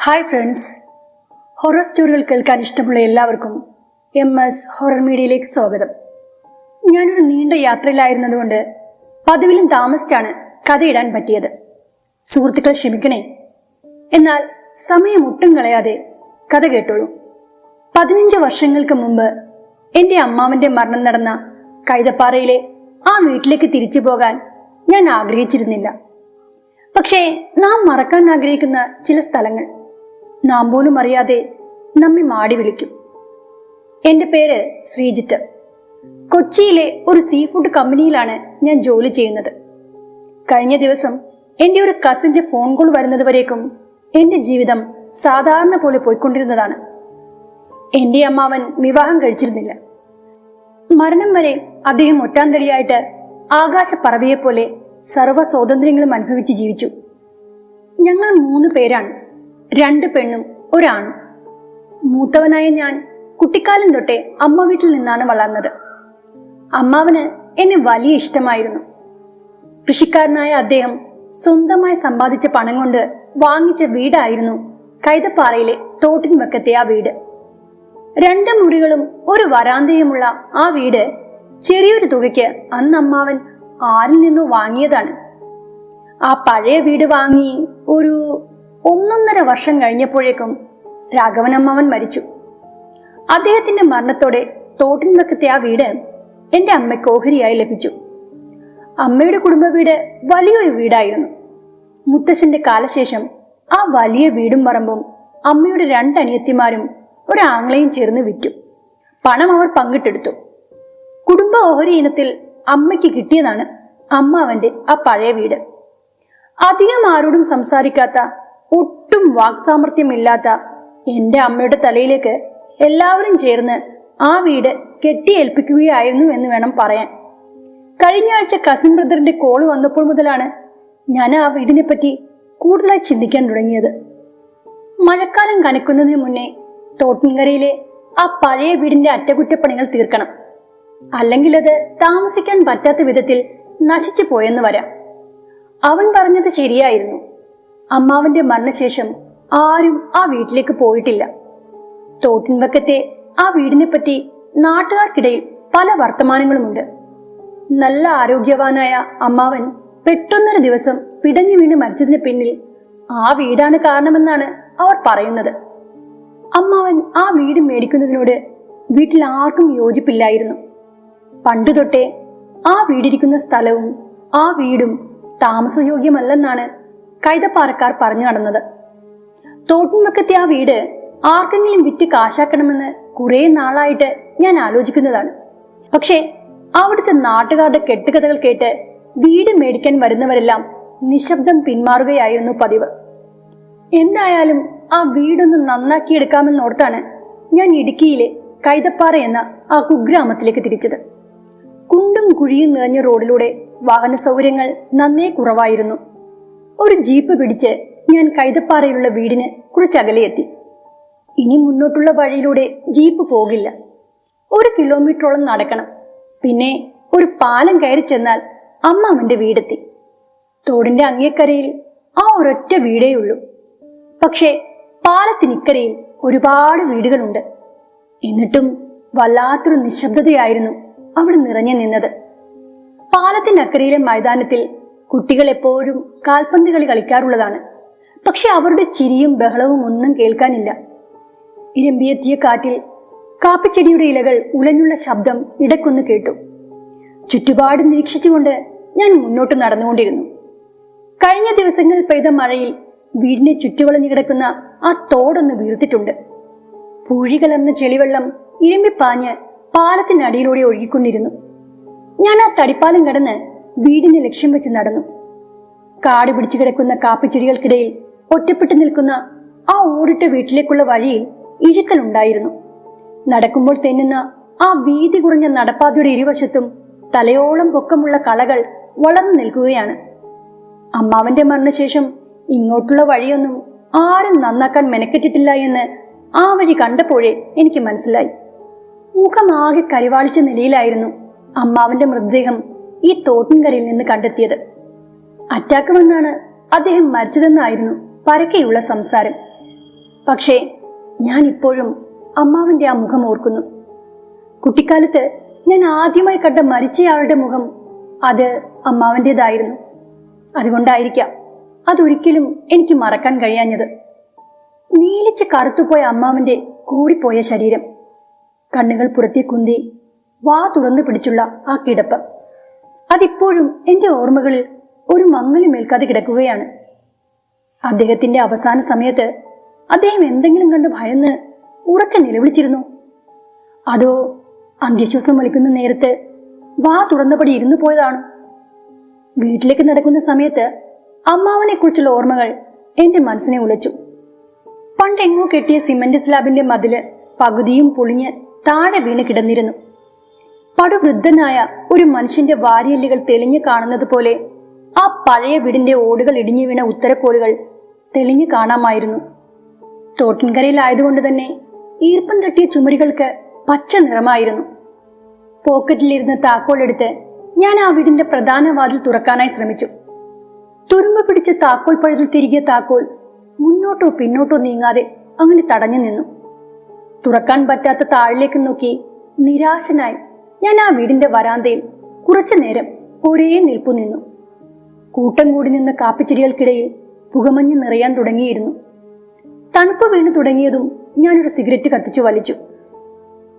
Hi friends, horror സ്റ്റോറികൾ കേൾക്കാൻ ഇഷ്ടമുള്ള എല്ലാവർക്കും MS ഹൊറർ മീഡിയയിലേക്ക് സ്വാഗതം. ഞാനൊരു നീണ്ട യാത്രയിലായിരുന്നതുകൊണ്ട് പതിവിലും താമസിച്ചാണ് കഥയിടാൻ പറ്റിയത്. സുഹൃത്തുക്കൾ ക്ഷമിക്കണേ. എന്നാൽ സമയം ഒട്ടും കളയാതെ കഥ കേട്ടോളൂ. 15 വർഷങ്ങൾക്ക് മുമ്പ് എന്റെ അമ്മാവന്റെ മരണം നടന്ന കൈതപ്പാറയിലെ ആ വീട്ടിലേക്ക് തിരിച്ചു പോകാൻ ഞാൻ ആഗ്രഹിച്ചിരുന്നില്ല. പക്ഷേ നാം മറക്കാൻ ആഗ്രഹിക്കുന്ന ചില സ്ഥലങ്ങൾ നാം പോലും അറിയാതെ നമ്മെ മാടി വിളിക്കും. എന്റെ പേര് ശ്രീജിത്ത്. കൊച്ചിയിലെ ഒരു സീ ഫുഡ് കമ്പനിയിലാണ് ഞാൻ ജോലി ചെയ്യുന്നത്. കഴിഞ്ഞ ദിവസം എന്റെ ഒരു കസിന്റെ ഫോൺ കോൾ വരുന്നതുവരേക്കും എന്റെ ജീവിതം സാധാരണ പോലെ പോയിക്കൊണ്ടിരുന്നതാണ്. എന്റെ അമ്മാവൻ വിവാഹം കഴിച്ചിരുന്നില്ല. മരണം വരെ അദ്ദേഹം ഒറ്റാന്തടിയായിട്ട് ആകാശപ്പറവയെപ്പോലെ സർവ്വ സ്വാതന്ത്ര്യങ്ങളും അനുഭവിച്ച് ജീവിച്ചു. ഞങ്ങൾ 3 പേരാണ്, 2 പെണ്ണും ഒരാണും. മൂത്തവനായ ഞാൻ കുട്ടിക്കാലം തൊട്ടേ അമ്മ വീട്ടിൽ നിന്നാണ് വളർന്നത്. അമ്മാവന് എന്നെ വലിയ ഇഷ്ടമായിരുന്നു. കൃഷിക്കാരനായ അദ്ദേഹം സ്വന്തമായി സമ്പാദിച്ച പണം കൊണ്ട് വാങ്ങിച്ച വീടായിരുന്നു കൈതപ്പാറയിലെ തോട്ടിൻ വക്കത്തെ ആ വീട്. 2 മുറികളും ഒരു വരാന്തയുമുള്ള ആ വീട് ചെറിയൊരു തുകയ്ക്ക് അന്ന് അമ്മാവൻ ആരിൽ നിന്നോ വാങ്ങിയതാണ്. ആ പഴയ വീട് വാങ്ങി ഒരു 1.5 വർഷം കഴിഞ്ഞപ്പോഴേക്കും രാഘവൻ അമ്മാവൻ മരിച്ചു. അദ്ദേഹത്തിന്റെ മരണത്തോടെ തോട്ടിൻ വക്കത്തെ ആ വീട് എന്റെ അമ്മയ്ക്ക് ഓഹരിയായി ലഭിച്ചു. അമ്മയുടെ കുടുംബ വീട് വലിയൊരു വീടായിരുന്നു. മുത്തശ്ശന്റെ കാലശേഷം ആ വലിയ വീടും പറമ്പും അമ്മയുടെ 2 അനിയത്തിമാരും ഒരു ആങ്ങളയും ചേർന്ന് വിറ്റു. പണം അവർ പങ്കിട്ടെടുത്തു. കുടുംബ ഓഹരി ഇനത്തിൽ അമ്മയ്ക്ക് കിട്ടിയതാണ് അമ്മാവന്റെ ആ പഴയ വീട്. അധികം ആരോടും സംസാരിക്കാത്ത, ഒട്ടും വാക്സാമർത്ഥ്യമില്ലാത്ത എന്റെ അമ്മയുടെ തലയിലേക്ക് എല്ലാവരും ചേർന്ന് ആ വീട് കെട്ടിയേൽപ്പിക്കുകയായിരുന്നു എന്ന് വേണം പറയാൻ. കഴിഞ്ഞ ആഴ്ച കസിൻ ബ്രദറിന്റെ കോള് വന്നപ്പോൾ മുതലാണ് ഞാൻ ആ വീടിനെ പറ്റി കൂടുതലായി ചിന്തിക്കാൻ തുടങ്ങിയത്. മഴക്കാലം കനക്കുന്നതിന് മുന്നേ തോട്ടിൻകരയിലെ ആ പഴയ വീടിന്റെ അറ്റകുറ്റപ്പണികൾ തീർക്കണം. അല്ലെങ്കിൽ അത് താമസിക്കാൻ പറ്റാത്ത വിധത്തിൽ നശിച്ചു പോയെന്ന് വരാം. അവൻ പറഞ്ഞത് ശരിയായിരുന്നു. അമ്മാവന്റെ മരണശേഷം ആരും ആ വീട്ടിലേക്ക് പോയിട്ടില്ല. തോട്ടിൻവക്കത്തെ ആ വീടിനെ പറ്റി നാട്ടുകാർക്കിടയിൽ പല വർത്തമാനങ്ങളുമുണ്ട്. നല്ല ആരോഗ്യവാനായ അമ്മാവൻ പെട്ടെന്നൊരു ദിവസം പിടഞ്ഞു വീണ് മരിച്ചതിന് പിന്നിൽ ആ വീടാണ് കാരണമെന്നാണ് അവർ പറയുന്നത്. അമ്മാവൻ ആ വീട് മേടിക്കുന്നതിനോട് വീട്ടിൽ ആർക്കും യോജിപ്പില്ലായിരുന്നു. പണ്ടുതൊട്ടേ ആ വീടിരിക്കുന്ന സ്ഥലവും ആ വീടും താമസയോഗ്യമല്ലെന്നാണ് കൈതപ്പാറക്കാർ പറഞ്ഞു നടന്നത്. തോട്ടിൻവക്കത്തെ ആ വീട് ആർക്കെങ്കിലും വിറ്റ് കാശാക്കണമെന്ന് കുറെ നാളായിട്ട് ഞാൻ ആലോചിക്കുന്നതാണ്. പക്ഷേ അവിടുത്തെ നാട്ടുകാരുടെ കെട്ടുകഥകൾ കേട്ട് വീട് മേടിക്കാൻ വരുന്നവരെല്ലാം നിശബ്ദം പിന്മാറുകയായിരുന്നു പതിവ്. എന്തായാലും ആ വീടൊന്ന് നന്നാക്കിയെടുക്കാമെന്നോർത്താണ് ഞാൻ ഇടുക്കിയിലെ കൈതപ്പാറ എന്ന ആ കുഗ്രാമത്തിലേക്ക് തിരിച്ചത്. കുണ്ടും കുഴിയും നിറഞ്ഞ റോഡിലൂടെ വാഹന സൗകര്യങ്ങൾ നന്നേ കുറവായിരുന്നു. ഒരു ജീപ്പ് പിടിച്ച് ഞാൻ കൈതപ്പാറയിലുള്ള വീടിന് കുറച്ചകലെയെത്തി. ഇനി മുന്നോട്ടുള്ള വഴിയിലൂടെ ജീപ്പ് പോകില്ല. 1 കിലോമീറ്ററോളം നടക്കണം. പിന്നെ ഒരു പാലം കയറി ചെന്നാൽ അമ്മാവന്റെ വീടെത്തി. തോടിന്റെ അങ്ങേക്കരയിൽ ആ ഒരൊറ്റ വീടേയുള്ളൂ. പക്ഷേ പാലത്തിനിക്കരയിൽ ഒരുപാട് വീടുകളുണ്ട്. എന്നിട്ടും വല്ലാത്തൊരു നിശബ്ദതയായിരുന്നു അവിടെ നിറഞ്ഞു നിന്നത്. പാലത്തിനക്കരയിലെ മൈതാനത്തിൽ കുട്ടികൾ എപ്പോഴും കാൽപന്ത് കളി കളിക്കാറുള്ളതാണ്. പക്ഷെ അവരുടെ ചിരിയും ബഹളവും ഒന്നും കേൾക്കാനില്ല. ഇരമ്പിയെത്തിയ കാറ്റിൽ കാപ്പിച്ചെടിയുടെ ഇലകൾ ഉലഞ്ഞുള്ള ശബ്ദം ഇടക്കൊന്ന് കേട്ടു. ചുറ്റുപാട് നിരീക്ഷിച്ചുകൊണ്ട് ഞാൻ മുന്നോട്ട് നടന്നുകൊണ്ടിരുന്നു. കഴിഞ്ഞ ദിവസങ്ങളിൽ പെയ്ത മഴയിൽ വീടിനെ ചുറ്റുവളഞ്ഞു കിടക്കുന്ന ആ തോടൊന്ന് വീർത്തിട്ടുണ്ട്. പൂഴി കലർന്ന ചെളിവെള്ളം ഇരമ്പിപ്പാഞ്ഞ് പാലത്തിനടിയിലൂടെ ഒഴുകിക്കൊണ്ടിരുന്നു. ഞാൻ ആ തടിപ്പാലം കടന്ന് വീടിനെ ലക്ഷ്യം വെച്ച് നടന്നു. കാട് പിടിച്ചു കിടക്കുന്ന കാപ്പിച്ചെടികൾക്കിടയിൽ ഒറ്റപ്പെട്ടു നിൽക്കുന്ന ആ ഓടിട്ട വീട്ടിലേക്കുള്ള വഴിയിൽ ഇഴുക്കലുണ്ടായിരുന്നു. നടക്കുമ്പോൾ തെന്നുന്ന ആ വീതി കുറഞ്ഞ നടപ്പാതയുടെ ഇരുവശത്തും തലയോളം പൊക്കമുള്ള കളകൾ വളർന്നു നിൽക്കുകയാണ്. അമ്മാവന്റെ മരണശേഷം ഇങ്ങോട്ടുള്ള വഴിയൊന്നും ആരും നന്നാക്കാൻ മെനക്കെട്ടിട്ടില്ല എന്ന് ആ വഴി കണ്ടപ്പോഴേ എനിക്ക് മനസ്സിലായി. മുഖമാകെ കരിവാളിച്ച നിലയിലായിരുന്നു അമ്മാവന്റെ മൃതദേഹം ഈ തോട്ടിൻകരയിൽ നിന്ന് കണ്ടെത്തിയത്. അറ്റാക്ക് വന്നാണ് അദ്ദേഹം മരിച്ചതെന്നായിരുന്നു പരക്കെയുള്ള സംസാരം. പക്ഷേ ഞാൻ ഇപ്പോഴും അമ്മാവന്റെ ആ മുഖം ഓർക്കുന്നു. കുട്ടിക്കാലത്ത് ഞാൻ ആദ്യമായി കണ്ട മരിച്ചയാളുടെ മുഖം അത് അമ്മാവന്റേതായിരുന്നു. അതുകൊണ്ടായിരിക്കാം അതൊരിക്കലും എനിക്ക് മറക്കാൻ കഴിയാഞ്ഞത്. നീലിച്ച് കറുത്തുപോയ അമ്മാവന്റെ കൂടിപ്പോയ ശരീരം, കണ്ണുകൾ പുറത്തേ കുന്തി വാ തുറന്നു പിടിച്ചുള്ള ആ കിടപ്പ്, അതിപ്പോഴും എന്റെ ഓർമ്മകളിൽ ഒരു മങ്ങലും ഏൽക്കാതെ കിടക്കുകയാണ്. അദ്ദേഹത്തിന്റെ അവസാന സമയത്ത് അദ്ദേഹം എന്തെങ്കിലും കണ്ട് ഭയന്ന് ഉറക്കെ നിലവിളിച്ചിരുന്നു? അതോ അന്ത്യശ്വാസം വലിക്കുന്ന നേരത്ത് വാ തുറന്നപടി ഇരുന്നു പോയതാണോ? വീട്ടിലേക്ക് നടക്കുന്ന സമയത്ത് അമ്മാവനെ കുറിച്ചുള്ള ഓർമ്മകൾ എന്റെ മനസ്സിനെ ഉലച്ചു. പണ്ടെങ്ങോ കെട്ടിയ സിമന്റ് സ്ലാബിന്റെ മതില് പകുതിയും പൊളിഞ്ഞ് താഴെ വീണ് കിടന്നിരുന്നു. പടുവൃദ്ധനായ ഒരു മനുഷ്യന്റെ വാരിയെല്ലുകൾ തെളിഞ്ഞു കാണുന്നത് പോലെ ആ പഴയ വീടിന്റെ ഓടുകൾ ഇടിഞ്ഞു വീണ ഉത്തരക്കോലുകൾ തെളിഞ്ഞു കാണാമായിരുന്നു. തോട്ടിൻകരയിലായതുകൊണ്ട് തന്നെ ഈർപ്പം തട്ടിയ ചുമരികൾക്ക് പച്ച നിറമായിരുന്നു. പോക്കറ്റിലിരുന്ന് താക്കോൽ എടുത്ത് ഞാൻ ആ വീടിന്റെ പ്രധാന വാതിൽ തുറക്കാനായി ശ്രമിച്ചു. തുരുമ്പ് പിടിച്ച് താക്കോൽ പഴുതിൽ തിരികിയ താക്കോൽ മുന്നോട്ടോ പിന്നോട്ടോ നീങ്ങാതെ അങ്ങനെ തടഞ്ഞു നിന്നു. തുറക്കാൻ പറ്റാത്ത താഴിലേക്ക് നോക്കി നിരാശനായി ഞാൻ ആ വീടിന്റെ വരാന്തയിൽ കുറച്ചു നേരം ഒരേ നിൽപ്പു നിന്നു. കൂട്ടം കൂടി നിന്ന കാപ്പിച്ചെടികൾക്കിടയിൽ പുകമഞ്ഞ് നിറയാൻ തുടങ്ങിയിരുന്നു. തണുപ്പ് വീണു തുടങ്ങിയതും ഞാനൊരു സിഗരറ്റ് കത്തിച്ചു വലിച്ചു.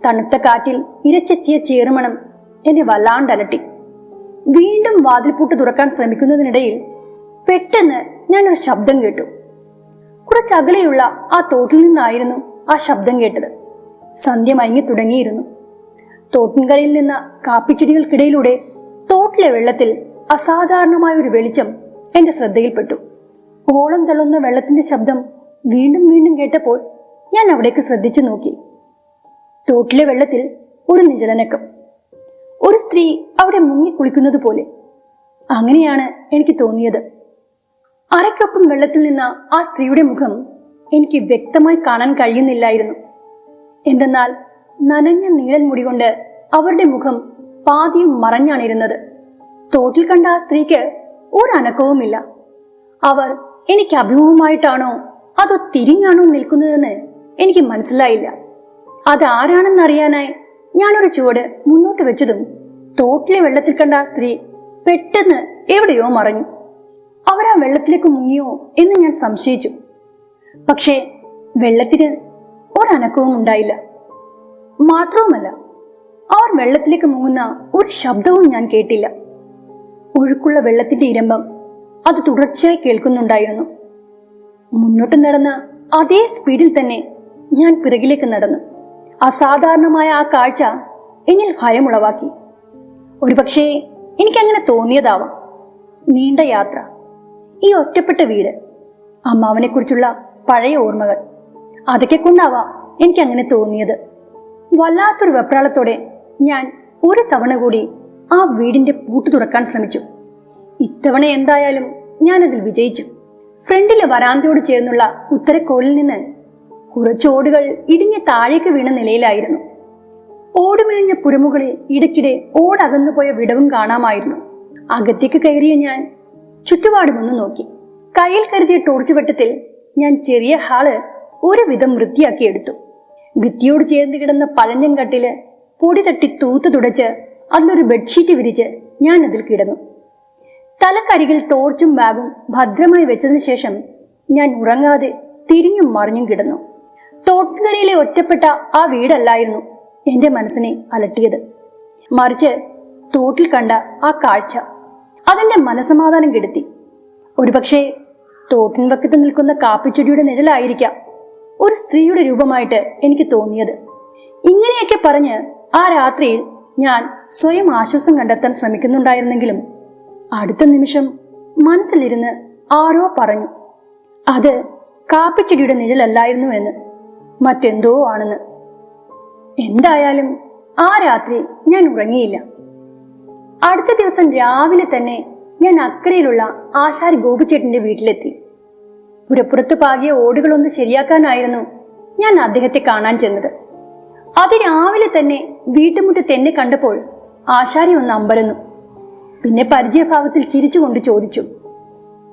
തണുത്ത കാറ്റിൽ ഇരച്ചെത്തിയ ചേറുമണം എന്നെ വല്ലാണ്ടലട്ടി. വീണ്ടും വാതിൽപ്പൂട്ട് തുറക്കാൻ ശ്രമിക്കുന്നതിനിടയിൽ പെട്ടെന്ന് ഞാനൊരു ശബ്ദം കേട്ടു. കുറച്ചകലെയുള്ള ആ തോട്ടിൽ നിന്നായിരുന്നു ആ ശബ്ദം കേട്ടത്. സന്ധ്യ മയങ്ങി തുടങ്ങിയിരുന്നു. തോട്ടിൻകരയിൽ നിന്ന കാപ്പിച്ചെടികൾക്കിടയിലൂടെ തോട്ടിലെ വെള്ളത്തിൽ അസാധാരണമായ ഒരു വെളിച്ചം എന്റെ ശ്രദ്ധയിൽപ്പെട്ടു. ഓളം തള്ളുന്ന വെള്ളത്തിന്റെ ശബ്ദം വീണ്ടും വീണ്ടും കേട്ടപ്പോൾ ഞാൻ അവിടേക്ക് ശ്രദ്ധിച്ചു നോക്കി. തോട്ടിലെ വെള്ളത്തിൽ ഒരു നിഴലനക്കം. ഒരു സ്ത്രീ അവിടെ മുങ്ങി കുളിക്കുന്നത് പോലെ. അങ്ങനെയാണ് എനിക്ക് തോന്നിയത്. അരയ്ക്കൊപ്പം വെള്ളത്തിൽ നിന്ന ആ സ്ത്രീയുടെ മുഖം എനിക്ക് വ്യക്തമായി കാണാൻ കഴിയുന്നില്ലായിരുന്നു. എന്തെന്നാൽ നനഞ്ഞ നീളൻ മുടി കൊണ്ട് അവരുടെ മുഖം പാതിയും മറഞ്ഞാണിരുന്നത്. തോട്ടിൽ കണ്ട ആ സ്ത്രീക്ക് ഒരനക്കവുമില്ല. അവർ എനിക്ക് അഭിമുഖമായിട്ടാണോ അതോ തിരിഞ്ഞാണോ നിൽക്കുന്നതെന്ന് എനിക്ക് മനസ്സിലായില്ല. അതാരാണെന്നറിയാനായി ഞാനൊരു ചുവട് മുന്നോട്ട് വെച്ചതും തോട്ടിലെ വെള്ളത്തിൽ കണ്ട ആ സ്ത്രീ പെട്ടെന്ന് എവിടെയോ മറഞ്ഞു. അവരാ വെള്ളത്തിലേക്ക് മുങ്ങിയോ എന്ന് ഞാൻ സംശയിച്ചു. പക്ഷേ വെള്ളത്തിന് ഒരനക്കവും ഉണ്ടായില്ല. മാത്രവുമല്ല, അവർ വെള്ളത്തിലേക്ക് മുങ്ങുന്ന ഒരു ശബ്ദവും ഞാൻ കേട്ടില്ല. ഒഴുക്കുള്ള വെള്ളത്തിന്റെ ഇരമ്പം അത് തുടർച്ചയായി കേൾക്കുന്നുണ്ടായിരുന്നു. മുന്നോട്ട് നടന്ന അതേ സ്പീഡിൽ തന്നെ ഞാൻ പിറകിലേക്ക് നടന്നു. അസാധാരണമായ ആ കാഴ്ച എന്നിൽ ഭയമുളവാക്കി. ഒരുപക്ഷേ എനിക്കങ്ങനെ തോന്നിയതാവാം. നീണ്ട യാത്ര, ഈ ഒറ്റപ്പെട്ട വീട്, അമ്മാവനെ കുറിച്ചുള്ള പഴയ ഓർമ്മകൾ, അതൊക്കെ കൊണ്ടാവാം എനിക്കങ്ങനെ തോന്നിയത്. വല്ലാത്തൊരു വെപ്രാളത്തോടെ ഞാൻ ഒരു തവണ കൂടി ആ വീടിന്റെ പൂട്ട് തുറക്കാൻ ശ്രമിച്ചു. ഇത്തവണ എന്തായാലും ഞാനതിൽ വിജയിച്ചു. ഫ്രണ്ടിലെ വരാന്തയോട് ചേർന്നുള്ള ഉത്തരക്കോലിൽ നിന്ന് കുറച്ചോടുകൾ ഇടിഞ്ഞ് താഴേക്ക് വീണ നിലയിലായിരുന്നു. ഓടുമേഞ്ഞ പുരമുകളിൽ ഇടയ്ക്കിടെ ഓടകന്നുപോയ വിടവും കാണാമായിരുന്നു. അകത്തേക്ക് കയറിയ ഞാൻ ചുറ്റുപാടുമൊന്നു നോക്കി. കയ്യിൽ കരുതിയ ടോർച്ച് വെട്ടത്തിൽ ഞാൻ ചെറിയ ഹാള് ഒരുവിധം വൃത്തിയാക്കി എടുത്തു. ഭിത്തിയോട് ചേർന്ന് കിടന്ന പഴഞ്ഞൻ കട്ടില് പൊടി തട്ടി തൂത്ത് തുടച്ച് അതിലൊരു ബെഡ്ഷീറ്റ് വിരിച്ച് ഞാൻ അതിൽ കിടന്നു. തലക്കരികിൽ ടോർച്ചും ബാഗും ഭദ്രമായി വെച്ചതിന് ശേഷം ഞാൻ ഉറങ്ങാതെ തിരിഞ്ഞും മറിഞ്ഞും കിടന്നു. തോട്ടുകരയിലെ ഒറ്റപ്പെട്ട ആ വീടല്ലായിരുന്നു എന്റെ മനസ്സിനെ അലട്ടിയത്. മറിച്ച് തോട്ടിൽ കണ്ട ആ കാഴ്ച അതെന്റെ മനസമാധാനം കെടുത്തി. ഒരുപക്ഷെ തോട്ടിൻ വക്കത്ത് നിൽക്കുന്ന കാപ്പിച്ചെടിയുടെ നിഴലായിരിക്കാം ഒരു സ്ത്രീയുടെ രൂപമായിട്ട് എനിക്ക് തോന്നിയത്. ഇങ്ങനെയൊക്കെ പറഞ്ഞ് ആ രാത്രിയിൽ ഞാൻ സ്വയം ആശ്വാസം കണ്ടെത്താൻ ശ്രമിക്കുന്നുണ്ടായിരുന്നെങ്കിലും അടുത്ത നിമിഷം മനസ്സിലിരുന്ന് ആരോ പറഞ്ഞു അത് കാപ്പിച്ചെടിയുടെ നിഴലല്ലായിരുന്നു എന്ന്, മറ്റെന്തോ ആണെന്ന്. എന്തായാലും ആ രാത്രി ഞാൻ ഉറങ്ങിയില്ല. അടുത്ത ദിവസം രാവിലെ തന്നെ ഞാൻ അക്കരയിലുള്ള ആശാരി ഗോപിച്ചേട്ടന്റെ വീട്ടിലെത്തി. പുരപ്പുറത്ത് പാകിയ ഓടുകളൊന്ന് ശരിയാക്കാനായിരുന്നു ഞാൻ അദ്ദേഹത്തെ കാണാൻ ചെന്നത്. അതിരാവിലെ തന്നെ വീട്ടുമുറ്റത്ത് എന്നെ കണ്ടപ്പോൾ ആശാരി ഒന്ന് അമ്പരന്നു. പിന്നെ പരിചയഭാവത്തിൽ ചിരിച്ചുകൊണ്ട് ചോദിച്ചു,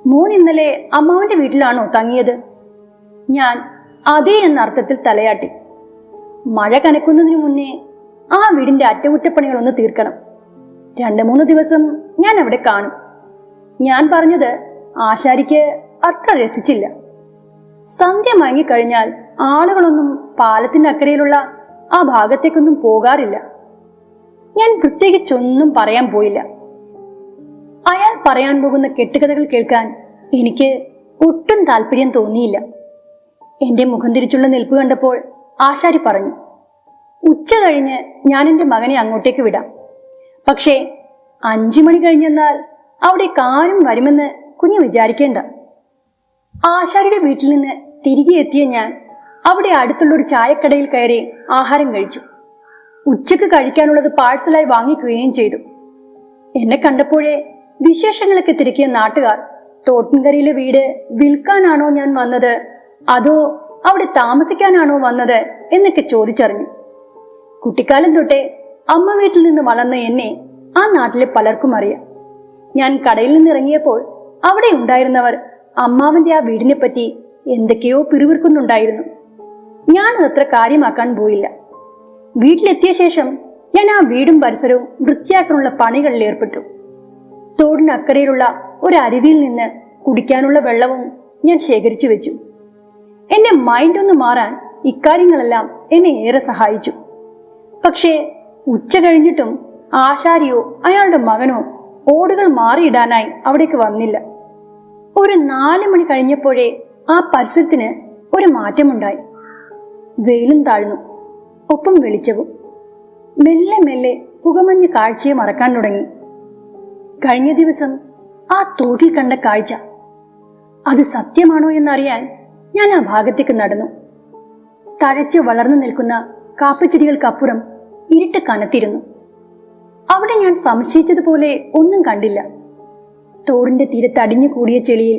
മോൻ ഇന്നലെ അമ്മാവന്റെ വീട്ടിലാണോ തങ്ങിയത്? ഞാൻ അതേ എന്ന അർത്ഥത്തിൽ തലയാട്ടി. മഴ കനക്കുന്നതിന് മുന്നേ ആ വീടിന്റെ അറ്റകുറ്റപ്പണികളൊന്ന് തീർക്കണം. 2-3 ദിവസം ഞാൻ അവിടെ കാണും. ഞാൻ പറഞ്ഞത് ആശാരിക്ക് അത്ര രസിച്ചില്ല. സന്ധ്യ മയങ്ങിക്കഴിഞ്ഞാൽ ആളുകളൊന്നും പാലത്തിന്റെ അക്കരയിലുള്ള ആ ഭാഗത്തേക്കൊന്നും പോകാറില്ല. ഞാൻ പ്രത്യേകിച്ചൊന്നും പറയാൻ പോയില്ല. അയാൾ പറയാൻ പോകുന്ന കെട്ടുകഥകൾ കേൾക്കാൻ എനിക്ക് ഒട്ടും താല്പര്യം തോന്നിയില്ല. എന്റെ മുഖം തിരിച്ചുള്ള നിൽപ്പ് കണ്ടപ്പോൾ ആശാരി പറഞ്ഞു, ഉച്ച കഴിഞ്ഞ് ഞാൻ എന്റെ മകനെ അങ്ങോട്ടേക്ക് വിടാം. പക്ഷേ 5 മണി കഴിഞ്ഞെന്നാൽ അവിടേക്ക് ആരും വരുമെന്ന് കുഞ്ഞ് വിചാരിക്കേണ്ട. ആശാരിയുടെ വീട്ടിൽ നിന്ന് തിരികെ എത്തിയ ഞാൻ അവിടെ അടുത്തുള്ള ഒരു ചായക്കടയിൽ കയറി ആഹാരം കഴിച്ചു. ഉച്ചക്ക് കഴിക്കാനുള്ളത് പാഴ്സലായി വാങ്ങിക്കുകയും ചെയ്തു. എന്നെ കണ്ടപ്പോഴേ വിശേഷങ്ങളൊക്കെ തിരക്കിയ നാട്ടുകാർ തോട്ടിൻകരയിലെ വീട് വിൽക്കാനാണോ ഞാൻ വന്നത്, അതോ അവിടെ താമസിക്കാനാണോ വന്നത് എന്നൊക്കെ ചോദിച്ചറിഞ്ഞു. കുട്ടിക്കാലം തൊട്ടേ അമ്മ വീട്ടിൽ നിന്ന് വളർന്ന എന്നെ ആ നാട്ടിലെ പലർക്കും അറിയാം. ഞാൻ കടയിൽ നിന്ന് ഇറങ്ങിയപ്പോൾ അവിടെ ഉണ്ടായിരുന്നവർ അമ്മാവന്റെ ആ വീടിനെ പറ്റി എന്തൊക്കെയോ പിറുവിറുക്കുന്നുണ്ടായിരുന്നു. ഞാനതത്ര കാര്യമാക്കാൻ പോയില്ല. വീട്ടിലെത്തിയ ശേഷം ഞാൻ ആ വീടും പരിസരവും വൃത്തിയാക്കാനുള്ള പണികളിൽ ഏർപ്പെട്ടു. തോടിനക്കരയിലുള്ള ഒരു അരുവിയിൽ നിന്ന് കുടിക്കാനുള്ള വെള്ളവും ഞാൻ ശേഖരിച്ചു വെച്ചു. എന്റെ മൈൻഡ് ഒന്ന് മാറാൻ ഇക്കാര്യങ്ങളെല്ലാം എന്നെ ഏറെ സഹായിച്ചു. പക്ഷേ ഉച്ച കഴിഞ്ഞിട്ടും ആശാരിയോ അയാളുടെ മകനോ ഓടുകൾ മാറിയിടാനായി അവിടേക്ക് വന്നില്ല. ഒരു 4 മണി കഴിഞ്ഞപ്പോഴേ ആ പരിസരത്തിന് ഒരു മാറ്റമുണ്ടായി. വെയിലും താഴ്ന്നു, ഒപ്പം വെളിച്ചവും. മെല്ലെ മെല്ലെ പുകമഞ്ഞ് കാഴ്ചയെ മറക്കാൻ തുടങ്ങി. കഴിഞ്ഞ ദിവസം ആ തോട്ടിൽ കണ്ട കാഴ്ച അത് സത്യമാണോ എന്നറിയാൻ ഞാൻ ആ ഭാഗത്തേക്ക് നടന്നു. തഴച്ച് വളർന്നു നിൽക്കുന്ന കാപ്പിച്ചെടികൾക്കപ്പുറം ഇരുട്ട് കനത്തിരുന്നു. അവിടെ ഞാൻ സംശയിച്ചതുപോലെ ഒന്നും കണ്ടില്ല. തോടിന്റെ തീരത്ത് അടിഞ്ഞു കൂടിയ ചെളിയിൽ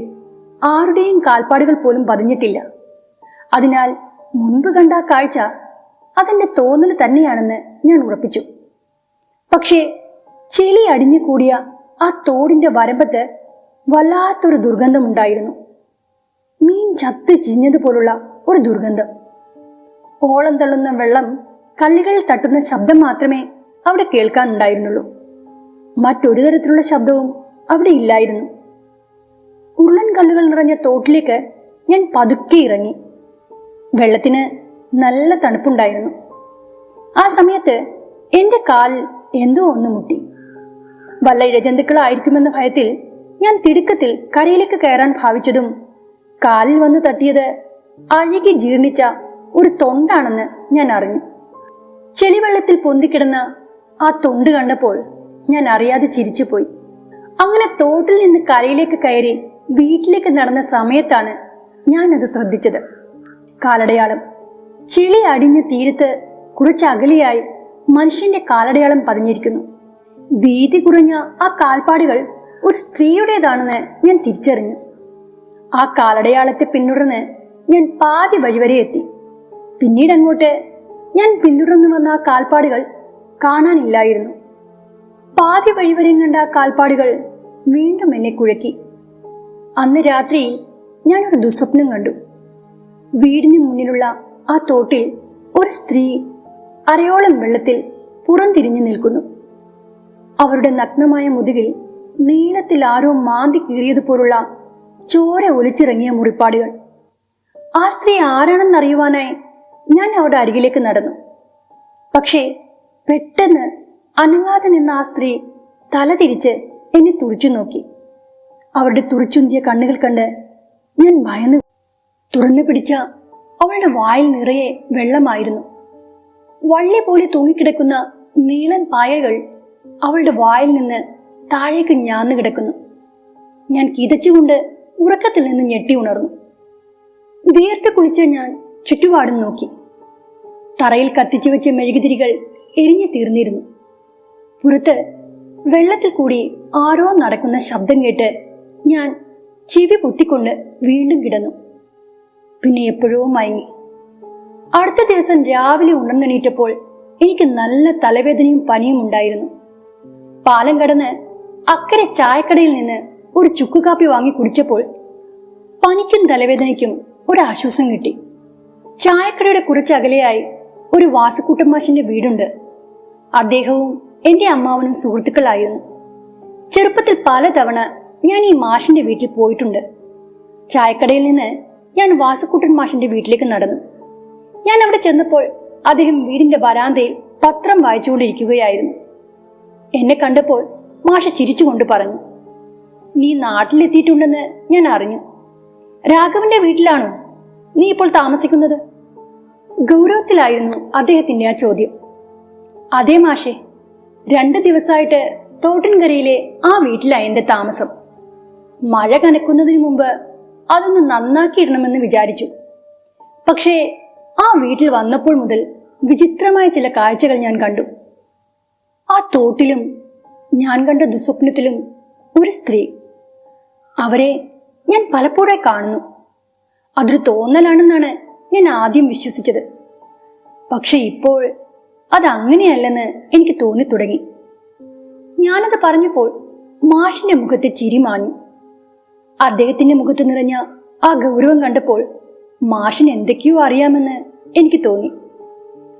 ആരുടെയും കാൽപ്പാടുകൾ പോലും പതിഞ്ഞിട്ടില്ല. അതിനാൽ മുൻപ് കണ്ട ആ കാഴ്ച അതെന്റെ തോന്നൽ തന്നെയാണെന്ന് ഞാൻ ഉറപ്പിച്ചു. പക്ഷേ ചെളി അടിഞ്ഞു കൂടിയ ആ തോടിന്റെ വരമ്പത്ത് വല്ലാത്തൊരു ദുർഗന്ധമുണ്ടായിരുന്നു. മീൻ ചത്ത് ചിഞ്ഞതുപോലുള്ള ഒരു ദുർഗന്ധം. ഓളം തള്ളുന്ന വെള്ളം കല്ലുകളിൽ തട്ടുന്ന ശബ്ദം മാത്രമേ അവിടെ കേൾക്കാനുണ്ടായിരുന്നുള്ളൂ. മറ്റൊരു തരത്തിലുള്ള ശബ്ദവും അവിടെ ഇല്ലായിരുന്നു. ഉരുളൻ കല്ലുകൾ നിറഞ്ഞ തോട്ടിലേക്ക് ഞാൻ പതുക്കെ ഇറങ്ങി. വെള്ളത്തിന് നല്ല തണുപ്പുണ്ടായിരുന്നു. ആ സമയത്ത് എന്റെ കാലിൽ എന്തോ ഒന്ന് മുട്ടി. വല്ല ഇഴജന്തുക്കളായിരിക്കുമെന്ന ഭയത്തിൽ ഞാൻ തിടുക്കത്തിൽ കരയിലേക്ക് കയറാൻ ഭാവിച്ചതും കാലിൽ വന്ന് തട്ടിയത് അഴുകി ജീർണിച്ച ഒരു തൊണ്ടാണെന്ന് ഞാൻ അറിഞ്ഞു. ചെളിവെള്ളത്തിൽ പൊന്തിക്കിടന്ന ആ തൊണ്ട് കണ്ടപ്പോൾ ഞാൻ അറിയാതെ ചിരിച്ചുപോയി. അങ്ങനെ തോട്ടിൽ നിന്ന് കരയിലേക്ക് കയറി വീട്ടിലേക്ക് നടന്ന സമയത്താണ് ഞാൻ അത് ശ്രദ്ധിച്ചത്. കാലടയാളം. ചെളി അടിഞ്ഞ തീരത്ത് കുറച്ചകലെയായി മനുഷ്യന്റെ കാലടയാളം പതിഞ്ഞിരിക്കുന്നു. വീതി കുറഞ്ഞ ആ കാൽപ്പാടുകൾ ഒരു സ്ത്രീയുടേതാണെന്ന് ഞാൻ തിരിച്ചറിഞ്ഞു. ആ കാലടയാളത്തെ പിന്തുടർന്ന് ഞാൻ പാതി വഴിവരെ എത്തി. പിന്നീട് അങ്ങോട്ട് ഞാൻ പിന്തുടർന്നു വന്ന ആ കാൽപ്പാടുകൾ കാണാനില്ലായിരുന്നു. പാതി വഴിവരെയും കണ്ട ആ കാൽപ്പാടുകൾ വീണ്ടും എന്നെ കുഴക്കി. അന്ന് രാത്രിയിൽ ഞാനൊരു ദുസ്വപ്നം കണ്ടു. വീടിന് മുന്നിലുള്ള ആ തോട്ടിൽ ഒരു സ്ത്രീ അരയോളം വെള്ളത്തിൽ പുറംതിരിഞ്ഞു നിൽക്കുന്നു. അവരുടെ നഗ്നമായ മുതുകിൽ നീളത്തിൽ ആരോ മാന്തി കീറിയതുപോലുള്ള ചോര ഒലിച്ചിറങ്ങിയ മുറിപ്പാടുകൾ. ആ സ്ത്രീ ആരാണെന്നറിയുവാനായി ഞാൻ അവരുടെ അരികിലേക്ക് നടന്നു. പക്ഷേ പെട്ടെന്ന് അനങ്ങാതെ നിന്ന ആ സ്ത്രീ തല തിരിച്ച് എന്നെ തുറിച്ചു നോക്കി. അവരുടെ തുറിച്ചുന്തിയ കണ്ണുകൾ കണ്ട് ഞാൻ ഭയന്നു. തുറന്നു പിടിച്ച അവളുടെ വായിൽ നിറയെ വെള്ളമായിരുന്നു. വള്ളി പോലെ തൂങ്ങിക്കിടക്കുന്ന നീളൻ പായകൾ അവളുടെ വായിൽ നിന്ന് താഴേക്ക് ഞാന്നു കിടക്കുന്നു. ഞാൻ കിതച്ചുകൊണ്ട് ഉറക്കത്തിൽ നിന്ന് ഞെട്ടി ഉണർന്നു. വിയർത്ത് കുളിച്ച ഞാൻ ചുറ്റുപാടും നോക്കി. തറയിൽ കത്തിച്ചു വെച്ച മെഴുകുതിരികൾ എരിഞ്ഞു തീർന്നിരുന്നു. പുറത്ത് വെള്ളത്തിൽ കൂടി ആരോ നടക്കുന്ന ശബ്ദം കേട്ട് ഞാൻ ചെവി പൊത്തിക്കൊണ്ട് വീണ്ടും കിടന്നു. പിന്നെ എപ്പോഴോ മയങ്ങി. അടുത്ത ദിവസം രാവിലെ ഉണർന്നെണീറ്റപ്പോൾ എനിക്ക് നല്ല തലവേദനയും പനിയും ഉണ്ടായിരുന്നു. പാലം കടന്ന് അക്കരെ ചായക്കടയിൽ നിന്ന് ഒരു ചുക്കുകാപ്പി വാങ്ങി കുടിച്ചപ്പോൾ പനിക്കും തലവേദനയ്ക്കും ഒരാശ്വാസം കിട്ടി. ചായക്കടയുടെ കുറച്ചകലെയായി ഒരു വാസുക്കുട്ടൻ മാഷിന്റെ വീടുണ്ട്. അദ്ദേഹവും എന്റെ അമ്മാവനും സുഹൃത്തുക്കളായിരുന്നു. ചെറുപ്പത്തിൽ പലതവണ ഞാൻ ഈ മാഷിന്റെ വീട്ടിൽ പോയിട്ടുണ്ട്. ചായക്കടയിൽ നിന്ന് ഞാൻ വാസുക്കുട്ടൻ മാഷിന്റെ വീട്ടിലേക്ക് നടന്നു. ഞാൻ അവിടെ ചെന്നപ്പോൾ അദ്ദേഹം വീടിന്റെ വരാന്തയിൽ പത്രം വായിച്ചുകൊണ്ടിരിക്കുകയായിരുന്നു. എന്നെ കണ്ടപ്പോൾ മാഷ് ചിരിച്ചുകൊണ്ട് പറഞ്ഞു, "നീ നാട്ടിലെത്തിയിട്ടുണ്ടെന്ന് ഞാൻ അറിഞ്ഞു. രാഘവന്റെ വീട്ടിലാണോ നീ ഇപ്പോൾ താമസിക്കുന്നത്?" ഗൗരവത്തിലായിരുന്നു അദ്ദേഹത്തിന്റെ ആ ചോദ്യം. "അതേ മാഷെ, 2 ദിവസമായിട്ട് തോട്ടിൻകരയിലെ ആ വീട്ടിലായി എന്റെ താമസം. മഴ കനക്കുന്നതിന് മുമ്പ് അതൊന്ന് നന്നാക്കിയിടണമെന്ന് വിചാരിച്ചു. പക്ഷേ ആ വീട്ടിൽ വന്നപ്പോൾ മുതൽ വിചിത്രമായ ചില കാഴ്ചകൾ ഞാൻ കണ്ടു. ആ തോട്ടിലും ഞാൻ കണ്ട ദുസ്വപ്നത്തിലും ഒരു സ്ത്രീ. അവരെ ഞാൻ പലപ്പോഴായി കാണുന്നു. അതൊരു തോന്നലാണെന്നാണ് ഞാൻ ആദ്യം വിശ്വസിച്ചത്. പക്ഷെ ഇപ്പോൾ അതങ്ങനെയല്ലെന്ന് എനിക്ക് തോന്നി തുടങ്ങി." ഞാനത് പറഞ്ഞപ്പോൾ മാഷിന്റെ മുഖത്തെ ചിരി മാഞ്ഞു. അദ്ദേഹത്തിന്റെ മുഖത്ത് നിറഞ്ഞ ആ ഗൗരവം കണ്ടപ്പോൾ മാഷിന് എന്തൊക്കെയോ അറിയാമെന്ന് എനിക്ക് തോന്നി.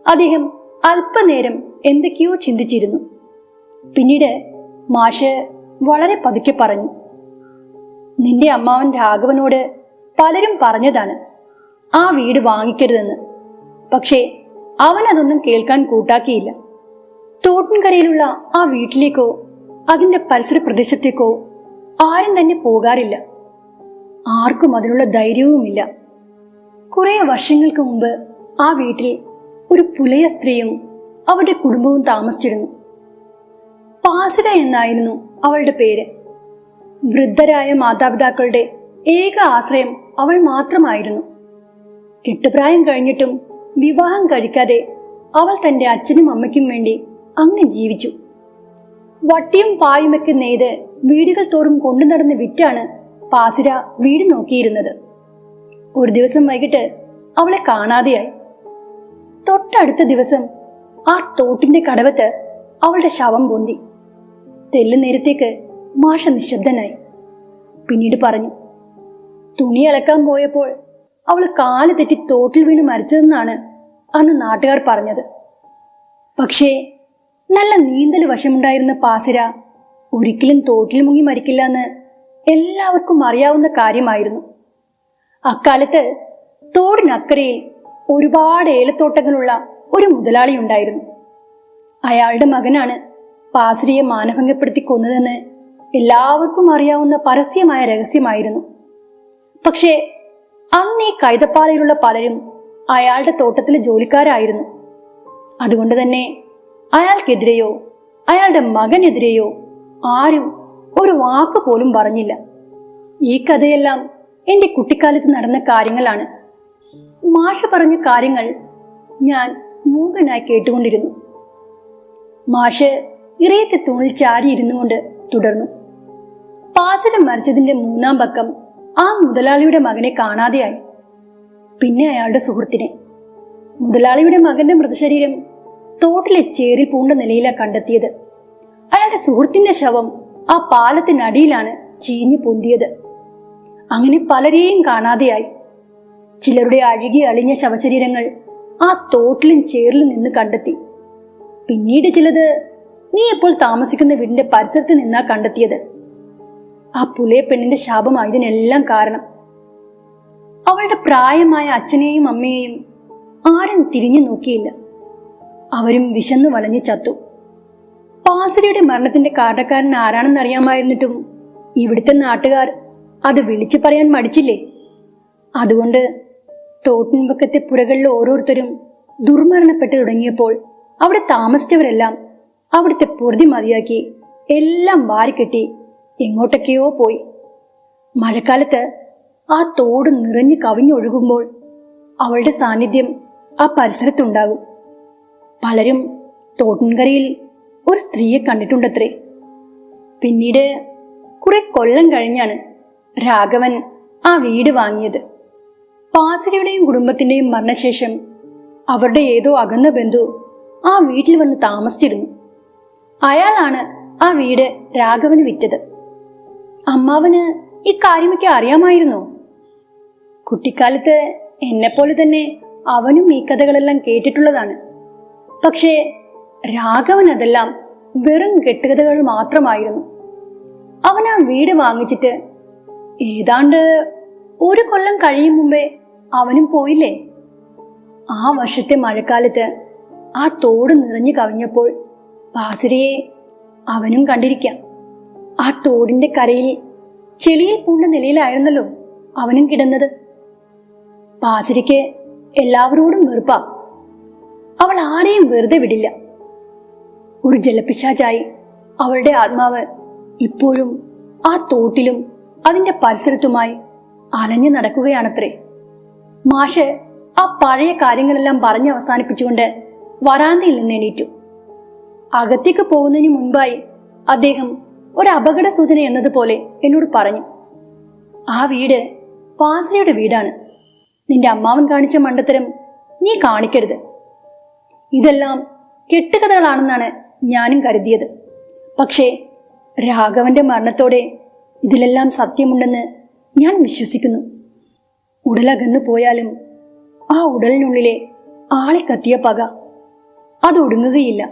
അദ്ദേഹം അല്പനേരം എന്തൊക്കെയോ ചിന്തിച്ചിരുന്നു. പിന്നീട് മാഷ് വളരെ പതുക്കെ പറഞ്ഞു, "നിന്റെ അമ്മാവൻ രാഘവനോട് പലരും പറഞ്ഞതാണ് ആ വീട് വാങ്ങിക്കരുതെന്ന്. പക്ഷേ അവൻ അതൊന്നും കേൾക്കാൻ കൂട്ടാക്കിയില്ല. തോട്ടിൻകരയിലുള്ള ആ വീട്ടിലേക്കോ അതിന്റെ പരിസര പ്രദേശത്തേക്കോ ആരും തന്നെ പോകാറില്ല. ആർക്കും അതിനുള്ള ധൈര്യവുമില്ല. കുറെ വർഷങ്ങൾക്ക് മുമ്പ് ആ വീട്ടിൽ ഒരു പുലയ സ്ത്രീയും അവരുടെ കുടുംബവും താമസിച്ചിരുന്നു. പാസിര എന്നായിരുന്നു അവളുടെ പേര്. വൃദ്ധരായ മാതാപിതാക്കളുടെ ഏക ആശ്രയം അവൾ മാത്രമായിരുന്നു. കെട്ടുപ്രായം കഴിഞ്ഞിട്ടും വിവാഹം കഴിക്കാതെ അവൾ തന്റെ അച്ഛനും അമ്മയ്ക്കും വേണ്ടി അങ്ങനെ ജീവിച്ചു. വട്ടിയും പായുമൊക്കെ നെയ്ത് വീടുകൾ തോറും കൊണ്ടു നടന്ന് വിറ്റാണ് പാസിര വീട് നോക്കിയിരുന്നത്. ഒരു ദിവസം വൈകിട്ട് അവളെ കാണാതെയായി. തൊട്ടടുത്ത ദിവസം ആ തോട്ടിന്റെ കടവത്ത് അവളുടെ ശവം പൊന്തി. തെല്ലു നേരത്തേക്ക് മാഷ നിശബ്ദനായി. പിന്നീട് പറഞ്ഞു, "തുണി അലക്കാൻ പോയപ്പോൾ അവള് കാല് തെറ്റി തോട്ടിൽ വീണ് മരിച്ചതെന്നാണ് അന്ന് നാട്ടുകാർ പറഞ്ഞത്. പക്ഷേ നല്ല നീന്തൽ വശമുണ്ടായിരുന്ന പാസിര ഒരിക്കലും തോട്ടിൽ മുങ്ങി മരിക്കില്ല എന്ന് എല്ലാവർക്കും അറിയാവുന്ന കാര്യമായിരുന്നു. അക്കാലത്ത് തോടിനക്കരയിൽ ഒരുപാട് ഏലത്തോട്ടങ്ങളുള്ള ഒരു മുതലാളി ഉണ്ടായിരുന്നു. അയാളുടെ മകനാണ് പാസിരയെ മാനഭംഗപ്പെടുത്തി കൊന്നതെന്ന് എല്ലാവർക്കും അറിയാവുന്ന പരസ്യമായ രഹസ്യമായിരുന്നു. പക്ഷേ അന്ന് ഈ കൈതപ്പാറയിലുള്ള പലരും അയാളുടെ തോട്ടത്തിലെ ജോലിക്കാരായിരുന്നു. അതുകൊണ്ട് തന്നെ അയാൾക്കെതിരെയോ അയാളുടെ മകനെതിരെയോ ആരും ഒരു വാക്ക് പോലും പറഞ്ഞില്ല. ഈ കഥയെല്ലാം എന്റെ കുട്ടിക്കാലത്ത് നടന്ന കാര്യങ്ങളാണ്." മാഷ് പറഞ്ഞ കാര്യങ്ങൾ ഞാൻ മൂകനായി കേട്ടുകൊണ്ടിരുന്നു. മാഷ് ഇറയത്തെ തൂണിൽ ചാരിയിരുന്നു കൊണ്ട് തുടർന്നു, "പാസിര മരിച്ചതിന്റെ 3-ാം പക്കം ആ മുതലാളിയുടെ മകനെ കാണാതെയായി. പിന്നെ അയാളുടെ സുഹൃത്തിനെ. മുതലാളിയുടെ മകന്റെ മൃതശരീരം തോട്ടിലെ ചേറിൽ പൂണ്ട നിലയിലാണ് കണ്ടെത്തിയത്. അയാളുടെ സുഹൃത്തിന്റെ ശവം ആ പാലത്തിനടിയിലാണ് ചീഞ്ഞു പൊന്തിയത്. അങ്ങനെ പലരെയും കാണാതെയായി. ചിലരുടെ അഴുകി അളിഞ്ഞ ശവശരീരങ്ങൾ ആ തോട്ടിലും ചേറിലും നിന്ന് കണ്ടെത്തി. പിന്നീട് ചിലത് നീ ഇപ്പോൾ താമസിക്കുന്ന വീടിന്റെ പരിസരത്ത് നിന്നാ കണ്ടെത്തിയത്. ആ പുലയ പെണ്ണിന്റെ ശാപമായതിനെല്ലാം കാരണം. അവളുടെ പ്രായമായ അച്ഛനെയും അമ്മയെയും ആരും തിരിഞ്ഞു നോക്കിയില്ല. അവരും വിശന്നു വലഞ്ഞു ചത്തു. പാസിരയുടെ മരണത്തിന്റെ കാരണക്കാരൻ ആരാണെന്ന് അറിയാമായിരുന്നിട്ടും ഇവിടുത്തെ നാട്ടുകാർ അത് വിളിച്ചു പറയാൻ മടിച്ചില്ലേ? അതുകൊണ്ട് തോട്ടിൻപക്കത്തെ പുരകളിൽ ഓരോരുത്തരും ദുർമരണപ്പെട്ടു തുടങ്ങിയപ്പോൾ അവിടെ താമസിച്ചവരെല്ലാം അവിടുത്തെ പൊറുതി മതിയാക്കി എല്ലാം വാരിക്കെട്ടി എങ്ങോട്ടൊക്കെയോ പോയി. മഴക്കാലത്ത് ആ തോട് നിറഞ്ഞു കവിഞ്ഞൊഴുകുമ്പോൾ അവളുടെ സാന്നിധ്യം ആ പരിസരത്തുണ്ടാകും. പലരും തോട്ടിൻകരയിൽ ഒരു സ്ത്രീയെ കണ്ടിട്ടുണ്ടത്രേ. പിന്നീട് കുറെ കൊല്ലം കഴിഞ്ഞാണ് രാഘവൻ ആ വീട് വാങ്ങിയത്. പാസിരയുടെയും കുടുംബത്തിന്റെയും മരണശേഷം അവരുടെ ഏതോ അകന്ന ബന്ധു ആ വീട്ടിൽ വന്ന് താമസിച്ചിരുന്നു. അയാളാണ് ആ വീട് രാഘവന് വിറ്റത്. അമ്മാവന് ഈ കാര്യമൊക്കെ അറിയാമായിരുന്നോ? കുട്ടിക്കാലത്ത് എന്നെപ്പോലെ തന്നെ അവനും ഈ കഥകളെല്ലാം കേട്ടിട്ടുള്ളതാണ്. പക്ഷേ രാഘവൻ അതെല്ലാം വെറും കെട്ടുകഥകൾ മാത്രമായിരുന്നു. അവൻ ആ വീട് വാങ്ങിച്ചിട്ട് ഏതാണ്ട് 1 കൊല്ലം കഴിയും മുമ്പേ അവനും പോയില്ലേ. ആ വർഷത്തെ മഴക്കാലത്ത് ആ തോട് നിറഞ്ഞു കവിഞ്ഞപ്പോൾ പാസിരയെ അവനും കണ്ടിരിക്കാം. ആ തോടിന്റെ കരയിൽ ചെളിയിൽ പൂണ്ട നിലയിലായിരുന്നല്ലോ അവനും കിടന്നത്. പാസിരയ്ക്ക് എല്ലാവരോടും വെറുപ്പാ. അവൾ ആരെയും വെറുതെ വിടില്ല. ഒരു ജലപിശാചായി അവളുടെ ആത്മാവ് ഇപ്പോഴും ആ തോട്ടിലും അതിന്റെ പരിസരത്തുമായി അലഞ്ഞു നടക്കുകയാണത്രേ. മാഷ് ആ പഴയ കാര്യങ്ങളെല്ലാം പറഞ്ഞ് അവസാനിപ്പിച്ചുകൊണ്ട് വരാന്തയിൽ നിന്ന് എണീറ്റു. അകത്തേക്ക് പോകുന്നതിന് മുൻപായി അദ്ദേഹം ഒരു അപകട സൂചന എന്നതുപോലെ എന്നോട് പറഞ്ഞു, ആ വീട് പാസിരയുടെ വീടാണ്. നിന്റെ അമ്മാവൻ കാണിച്ച മണ്ടത്തരം നീ കാണിക്കരുത്. ഇതെല്ലാം കെട്ടുകഥകളാണെന്നാണ് ഞാനും കരുതിയത്. പക്ഷേ രാഘവന്റെ മരണത്തോടെ ഇതിലെല്ലാം സത്യമുണ്ടെന്ന് ഞാൻ വിശ്വസിക്കുന്നു. ഉടലകന്നു പോയാലും ആ ഉടലിനുള്ളിലെ ആളിക്കത്തിയ പക അതൊടുങ്ങുകയില്ല.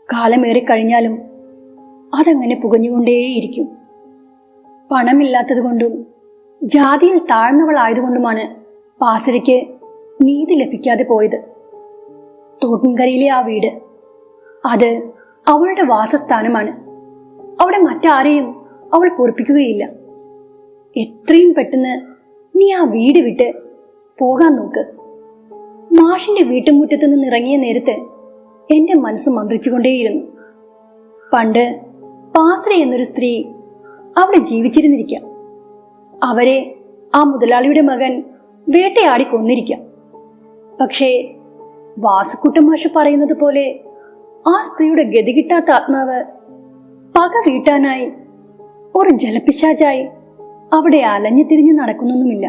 കാലമേറി കഴിഞ്ഞാലും അതങ്ങനെ പുകഞ്ഞുകൊണ്ടേയിരിക്കും. പണമില്ലാത്തത് കൊണ്ടും ജാതിയിൽ താഴ്ന്നവളായതുകൊണ്ടുമാണ് പാസിരയ്ക്ക് നീതി ലഭിക്കാതെ പോയത്. തോട്ടിൻകരയിലെ ആ വീട് അത് അവളുടെ വാസസ്ഥാനമാണ്. അവിടെ മറ്റാരെയും അവൾ പൊറുപ്പിക്കുകയില്ല. എത്രയും പെട്ടെന്ന് നീ ആ വീട് വിട്ട് പോകാൻ നോക്ക്. മാഷിന്റെ വീട്ടുമുറ്റത്ത് നിന്ന് ഇറങ്ങിയ നേരത്ത് എന്റെ മനസ്സ് മന്ത്രിച്ചുകൊണ്ടേയിരുന്നു. പണ്ട് പാസിര എന്നൊരു സ്ത്രീ അവിടെ ജീവിച്ചിരുന്നിരിക്കാം. അവരെ ആ മുതലാളിയുടെ മകൻ വേട്ടയാടി കൊന്നിരിക്കാം. പക്ഷേ വാസുക്കുട്ടൻ മാഷ് പറയുന്നത് പോലെ ആ സ്ത്രീയുടെ ഗതികിട്ടാത്ത ആത്മാവ് പക വീട്ടാനായി ഒരു ജലപിശാചായി അവിടെ അലഞ്ഞു തിരിഞ്ഞു നടക്കുന്നൊന്നുമില്ല.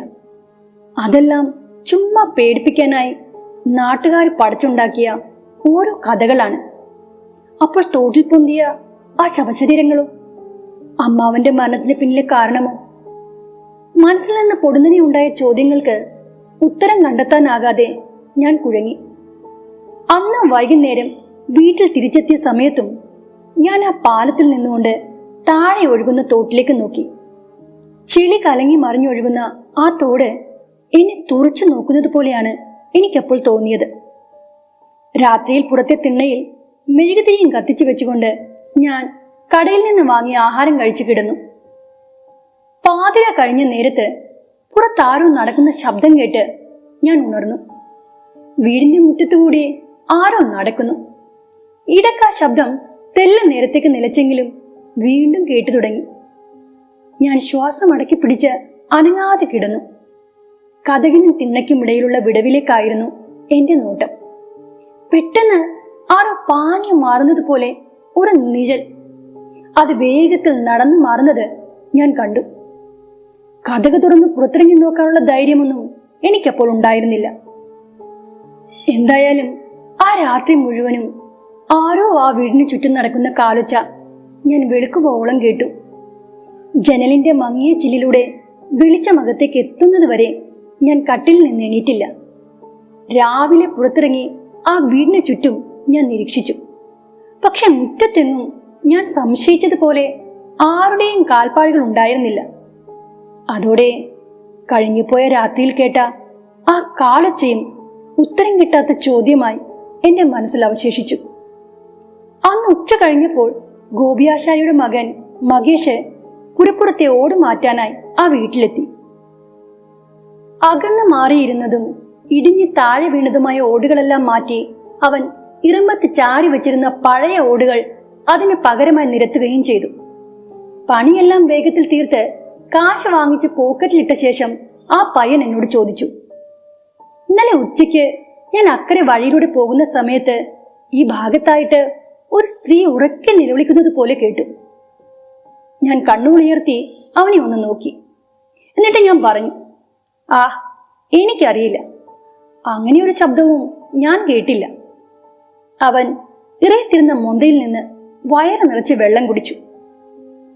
അതെല്ലാം ചുമ്മാ പേടിപ്പിക്കാനായി നാട്ടുകാർ പടച്ചുണ്ടാക്കിയ ഓരോ കഥകളാണ്. അപ്പോൾ തോട്ടിൽ പൊന്തിയ ആ ശവശരീരങ്ങളോ അമ്മാവന്റെ മരണത്തിന് പിന്നിലെ കാരണമോ? മനസ്സിൽ നിന്ന് പൊടുന്നനെ ഉണ്ടായ ചോദ്യങ്ങൾക്ക് ഉത്തരം കണ്ടെത്താനാകാതെ ഞാൻ കുഴങ്ങി. അന്ന് വൈകുന്നേരം വീട്ടിൽ തിരിച്ചെത്തിയ സമയത്തും ഞാൻ ആ പാലത്തിൽ നിന്നുകൊണ്ട് താഴെ ഒഴുകുന്ന തോട്ടിലേക്ക് നോക്കി. ചെളി കലങ്ങി മറിഞ്ഞൊഴുകുന്ന ആ തോട് എന്നെ തുറച്ചു നോക്കുന്നത് പോലെയാണ് എനിക്കപ്പോൾ തോന്നിയത്. രാത്രിയിൽ പുറത്തെ തിണ്ണയിൽ മെഴുകുതിരിയും കത്തിച്ചു വെച്ചുകൊണ്ട് ഞാൻ കടയിൽ നിന്ന് വാങ്ങിയ ആഹാരം കഴിച്ചു കിടന്നു. പാതിര കഴിഞ്ഞ നേരത്ത് പുറത്താരോ നടക്കുന്ന ശബ്ദം കേട്ട് ഞാൻ ഉണർന്നു. വീടിന്റെ മുറ്റത്തുകൂടി ആരോ നടക്കുന്നു. ഇടയ്ക്ക് ആ ശബ്ദം തെല്ല നേരത്തേക്ക് നിലച്ചെങ്കിലും വീണ്ടും കേട്ടു തുടങ്ങി. ഞാൻ ശ്വാസം അടക്കി പിടിച്ച് അനങ്ങാതെ കിടന്നു. കതകിനും തിണ്ണയ്ക്കും ഇടയിലുള്ള വിടവിലേക്കായിരുന്നു എന്റെ നോട്ടം. പെട്ടെന്ന് ആരോ പാഞ്ഞു മാറുന്നത് പോലെ ഒരു നിഴൽ അത് വേഗത്തിൽ നടന്നു മാറുന്നത് ഞാൻ കണ്ടു. കതക് തുറന്ന് പുറത്തിറങ്ങി നോക്കാനുള്ള ധൈര്യമൊന്നും എനിക്കപ്പോൾ ഉണ്ടായിരുന്നില്ല. എന്തായാലും ആ രാത്രി മുഴുവനും ആരോ ആ വീടിന് ചുറ്റും നടക്കുന്ന കാലൊച്ച ഞാൻ വെളുക്കുവോളം കേട്ടു. ജനലിന്റെ മങ്ങിയ ചില്ലിലൂടെ വെളിച്ചമകത്തേക്ക് എത്തുന്നത് വരെ ഞാൻ കട്ടിൽ നിന്ന് എണീറ്റില്ല. രാവിലെ പുറത്തിറങ്ങി ആ വീടിന് ചുറ്റും ഞാൻ നിരീക്ഷിച്ചു. പക്ഷെ മുറ്റത്തെങ്ങും ഞാൻ സംശയിച്ചതുപോലെ ആരുടെയും കാൽപ്പാടുകൾ ഉണ്ടായിരുന്നില്ല. അതോടെ കഴിഞ്ഞുപോയ രാത്രിയിൽ കേട്ട ആ കാലൊച്ചയും ഉത്തരം കിട്ടാത്ത ചോദ്യമായി എന്റെ മനസ്സിൽ അവശേഷിച്ചു. അന്ന് ഉച്ച കഴിഞ്ഞപ്പോൾ ഗോപിയാശാരിയുടെ മകൻ മകേഷ് പുറപ്പുറത്തെ ഓട് മാറ്റാനായി ആ വീട്ടിലെത്തി. അകന്ന് മാറിയിരുന്നതും ഇടിഞ്ഞ് താഴെ വീണതുമായ ഓടുകളെല്ലാം മാറ്റി അവൻ ഇറമ്പത്ത് ചാരി വെച്ചിരുന്ന പഴയ ഓടുകൾ അതിന് പകരമായി നിരത്തുകയും ചെയ്തു. പണിയെല്ലാം വേഗത്തിൽ തീർത്ത് കാശ് വാങ്ങിച്ച് പോക്കറ്റിലിട്ട ശേഷം ആ പയ്യൻ എന്നോട് ചോദിച്ചു, ഇന്നലെ ഉച്ചയ്ക്ക് ഞാൻ അക്കരെ വഴിയിലൂടെ പോകുന്ന സമയത്ത് ഈ ഭാഗത്തായിട്ട് ഒരു സ്ത്രീ ഉറക്കെ നിലവിളിക്കുന്നത് പോലെ കേട്ടു. ഞാൻ കണ്ണുകളുയർത്തി അവനെ ഒന്ന് നോക്കി. എന്നിട്ട് ഞാൻ പറഞ്ഞു, ആ എനിക്കറിയില്ല, അങ്ങനെയൊരു ശബ്ദവും ഞാൻ കേട്ടില്ല. അവൻ ഇറയത്തിരുന്ന മൊന്തയിൽ നിന്ന് വയറ് നിറച്ച് വെള്ളം കുടിച്ചു.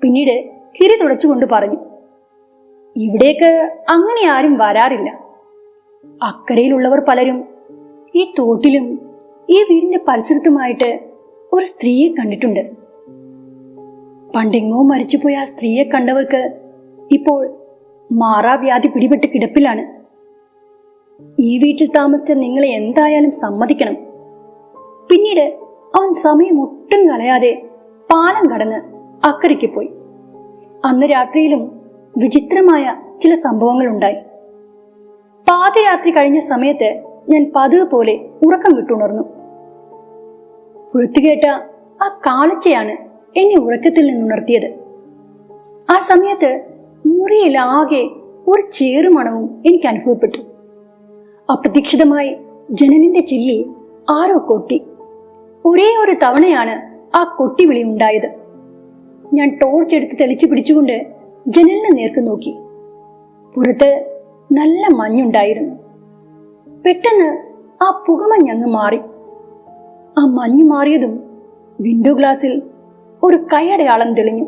പിന്നീട് കിരി തുടച്ചുകൊണ്ട് പറഞ്ഞു, ഇവിടേക്ക് അങ്ങനെ ആരും വരാറില്ല. അക്കരയിലുള്ളവർ പലരും ഈ തോട്ടിലും ഈ വീടിന്റെ പരിസരത്തുമായിട്ട് ഒരു സ്ത്രീയെ കണ്ടിട്ടുണ്ട്. പണ്ടെങ്ങോ മരിച്ചുപോയ ആ സ്ത്രീയെ കണ്ടവർക്ക് ഇപ്പോൾ മാറാവ്യാധി പിടിപെട്ട് കിടപ്പിലാണ്. ഈ വീട്ടിൽ താമസിച്ച നിങ്ങളെ എന്തായാലും സമ്മതിക്കണം. പിന്നീട് അവൻ സമയം ഒട്ടും കളയാതെ പാലം കടന്ന് അക്കരയ്ക്ക് പോയി. അന്ന് രാത്രിയിലും വിചിത്രമായ ചില സംഭവങ്ങൾ ഉണ്ടായി. പാതിരാത്രി കഴിഞ്ഞ സമയത്ത് ഞാൻ പതിവ് പോലെ ഉറക്കം വിട്ടുണർന്നു. പുറത്തു കേട്ട ആ കാലച്ചയാണ് എന്നെ ഉറക്കത്തിൽ നിന്നുണർത്തിയത്. ആ സമയത്ത് മുറിയിലാകെ ഒരു ചേറുമണവും എനിക്ക് അനുഭവപ്പെട്ടു. അപ്രതീക്ഷിതമായി ജനലിന്റെ ചില്ലിൽ ആരോ കൊട്ടി. ഒരേ ഒരു തവണയാണ് ആ കൊട്ടിവിളി ഉണ്ടായത്. ഞാൻ ടോർച്ച് എടുത്ത് തെളിച്ചു പിടിച്ചുകൊണ്ട് ജനലിന് നേർക്ക് നോക്കി. പുറത്ത് നല്ല മഞ്ഞുണ്ടായിരുന്നു. പെട്ടെന്ന് ആ പുകമഞ്ഞങ്ങ് മാറി. ആ മഞ്ഞു മാറിയതും വിൻഡോ ഗ്ലാസിൽ ഒരു കൈയടയാളം തെളിഞ്ഞു.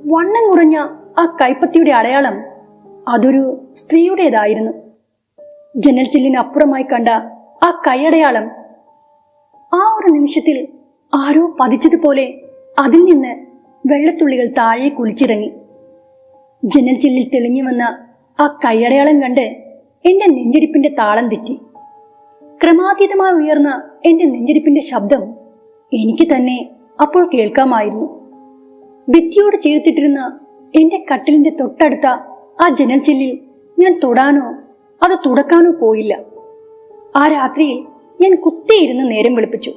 വണ്ണം കുറഞ്ഞ ആ കൈപ്പത്തിയുടെ അടയാളം അതൊരു സ്ത്രീയുടേതായിരുന്നു. ജനൽ ചില്ലിനപ്പുറമായി കണ്ട ആ കൈയടയാളം ആ ഒരു നിമിഷത്തിൽ ആരോ പതിച്ചതുപോലെ അതിൽ നിന്ന് വെള്ളത്തുള്ളികൾ താഴെ കുലിച്ചിറങ്ങി. ജനൽ ചില്ലിൽ തെളിഞ്ഞു വന്ന ആ കൈയടയാളം കണ്ട് എന്റെ നെഞ്ചിടിപ്പിന്റെ താളം തെറ്റി. ക്രമാതീതമായി ഉയർന്ന എന്റെ നെഞ്ചിടിപ്പിന്റെ ശബ്ദം എനിക്ക് തന്നെ അപ്പോൾ കേൾക്കാമായിരുന്നു. ഭിത്തിയോട് ചേർത്തിട്ടിരുന്ന എന്റെ കട്ടിലിന്റെ തൊട്ടടുത്ത ആ ജനൽ ചില്ലിൽ ഞാൻ തൊടാനോ അത് തുടക്കാനോ പോയില്ല. ആ രാത്രിയിൽ ഞാൻ കുത്തിയിരുന്ന് നേരം വെളുപ്പിച്ചു.